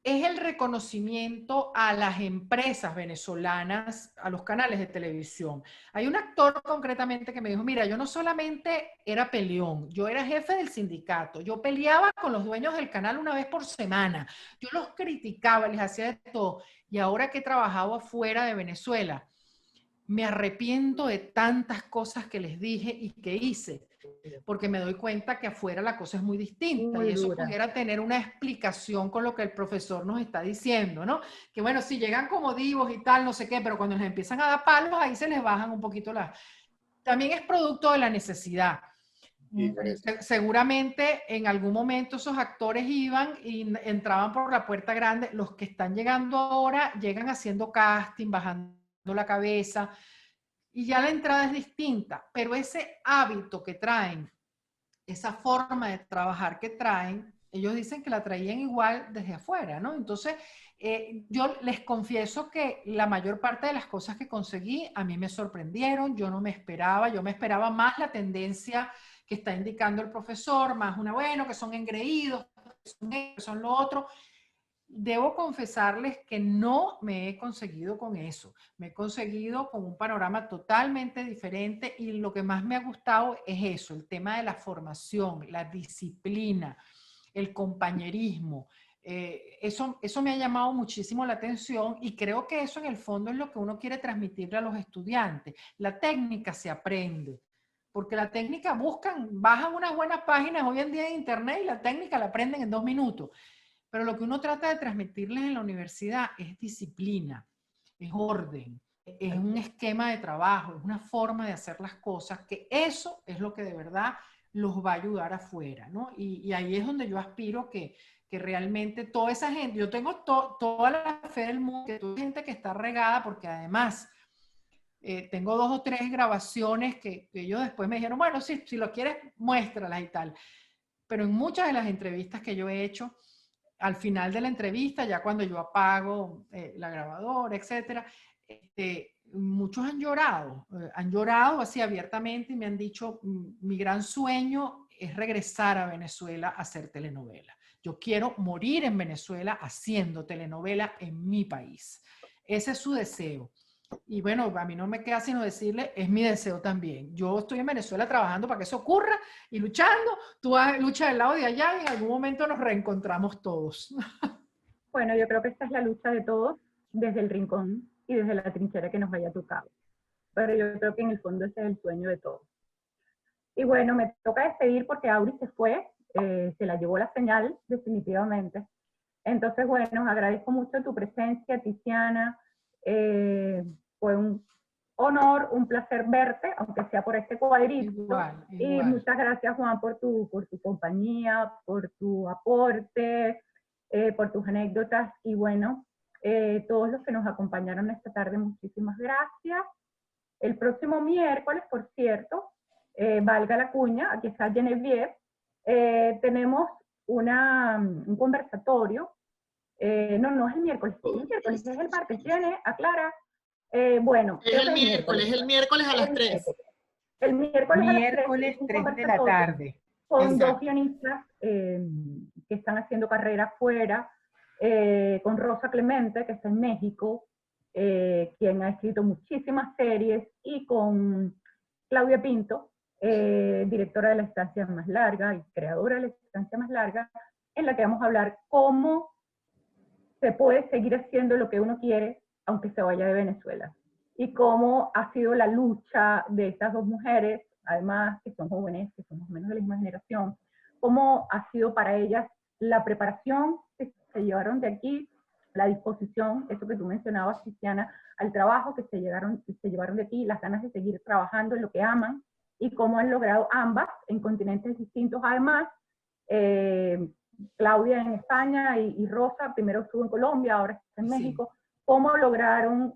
[SPEAKER 4] es el reconocimiento a las empresas venezolanas, a los canales de televisión. Hay un actor concretamente que me dijo, mira, yo no solamente era peleón, yo era jefe del sindicato, yo peleaba con los dueños del canal una vez por semana, yo los criticaba, les hacía de todo, y ahora que he trabajado afuera de Venezuela, me arrepiento de tantas cosas que les dije y que hice, porque me doy cuenta que afuera la cosa es muy distinta
[SPEAKER 3] Muy
[SPEAKER 4] y eso
[SPEAKER 3] dura.
[SPEAKER 4] pudiera tener una explicación con lo que el profesor nos está diciendo, ¿no? Que bueno, si llegan como divos y tal, no sé qué, pero cuando les empiezan a dar palos, ahí se les bajan un poquito las... También es producto de la necesidad.
[SPEAKER 2] Y por eso.
[SPEAKER 4] Seguramente en algún momento esos actores iban y entraban por la puerta grande. Los que están llegando ahora llegan haciendo casting, bajando la cabeza y ya la entrada es distinta, pero ese hábito que traen, esa forma de trabajar que traen, ellos dicen que la traían igual desde afuera, ¿no? Entonces, yo les confieso que la mayor parte de las cosas que conseguí a mí me sorprendieron, yo no me esperaba, yo me esperaba más la tendencia que está indicando el profesor, más una, bueno, que son engreídos, que son lo otro. Debo confesarles que no me he conseguido con eso. Me he conseguido con un panorama totalmente diferente y lo que más me ha gustado es eso, el tema de la formación, la disciplina, el compañerismo. Eso me ha llamado muchísimo la atención y creo que eso en el fondo es lo que uno quiere transmitirle a los estudiantes. La técnica se aprende, porque la técnica bajan unas buenas páginas hoy en día en internet y la técnica la aprenden en 2 minutos. Pero lo que uno trata de transmitirles en la universidad es disciplina, es orden, es un esquema de trabajo, es una forma de hacer las cosas, que eso es lo que de verdad los va a ayudar afuera, ¿no? Y ahí es donde yo aspiro que realmente toda esa gente, yo tengo toda la fe del mundo, que toda gente que está regada, porque además tengo 2 o 3 grabaciones que ellos después me dijeron, bueno, sí, si lo quieres, muéstralas y tal. Pero en muchas de las entrevistas que yo he hecho, al final de la entrevista, ya cuando yo apago la grabadora, etcétera, muchos han llorado así abiertamente y me han dicho, mi gran sueño es regresar a Venezuela a hacer telenovela. Yo quiero morir en Venezuela haciendo telenovela en mi país. Ese es su deseo. Y bueno, a mí no me queda sino decirle, es mi deseo también. Yo estoy en Venezuela trabajando para que eso ocurra y luchando. Tú luchas del lado de allá y en algún momento nos reencontramos todos.
[SPEAKER 3] Bueno, yo creo que esta es la lucha de todos desde el rincón y desde la trinchera que nos haya tocado. Pero yo creo que en el fondo ese es el sueño de todos. Y bueno, me toca despedir porque Auri se fue, se la llevó la señal definitivamente. Entonces, bueno, agradezco mucho tu presencia, Tiziana. Fue un honor, un placer verte, aunque sea por este cuadrito.
[SPEAKER 4] Igual.
[SPEAKER 3] Y muchas gracias, Juan, por tu compañía, por tu aporte, por tus anécdotas. Y bueno, todos los que nos acompañaron esta tarde, muchísimas gracias. El próximo miércoles, por cierto, valga la cuña, aquí está Genevieve, tenemos un conversatorio. No es el miércoles, es el martes. Tiene, aclara. Bueno,
[SPEAKER 5] es el miércoles a las 3.
[SPEAKER 3] El miércoles a las 3,
[SPEAKER 1] 3 de la tarde.
[SPEAKER 3] Con dos guionistas que están haciendo carrera afuera, con Rosa Clemente, que está en México, quien ha escrito muchísimas series, y con Claudia Pinto, directora de La Estancia Más Larga y creadora de La Estancia Más Larga, en la que vamos a hablar cómo se puede seguir haciendo lo que uno quiere aunque se vaya de Venezuela, y cómo ha sido la lucha de estas dos mujeres, además que son jóvenes, que son más o menos de la misma generación, cómo ha sido para ellas la preparación que se llevaron de aquí, la disposición, eso que tú mencionabas, Tiziana, al trabajo que se llevaron de aquí, las ganas de seguir trabajando en lo que aman, y cómo han logrado ambas en continentes distintos. Además, Claudia en España y Rosa, primero estuvo en Colombia, ahora está en México, cómo lograron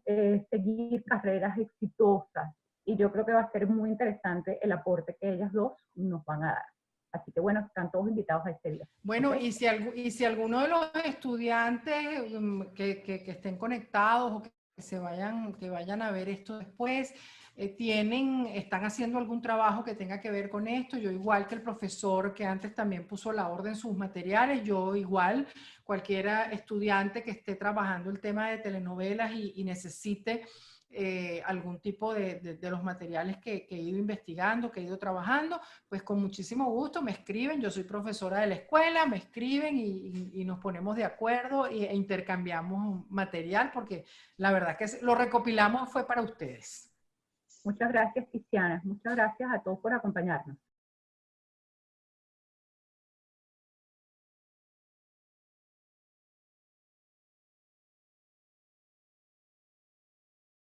[SPEAKER 3] seguir carreras exitosas. Y yo creo que va a ser muy interesante el aporte que ellas dos nos van a dar. Así que bueno, están todos invitados a este día.
[SPEAKER 4] Bueno,
[SPEAKER 3] ¿Okay?
[SPEAKER 4] y si alguno de los estudiantes que estén conectados o que vayan a ver esto después, están haciendo algún trabajo que tenga que ver con esto, yo igual que el profesor que antes también puso la orden en sus materiales, yo igual, cualquiera estudiante que esté trabajando el tema de telenovelas y necesite algún tipo de los materiales que he ido investigando, que he ido trabajando, pues con muchísimo gusto me escriben. Yo soy profesora de la escuela, me escriben y nos ponemos de acuerdo e intercambiamos material, porque la verdad que lo recopilamos fue para ustedes.
[SPEAKER 3] Muchas gracias, Tiziana. Muchas gracias a todos por acompañarnos.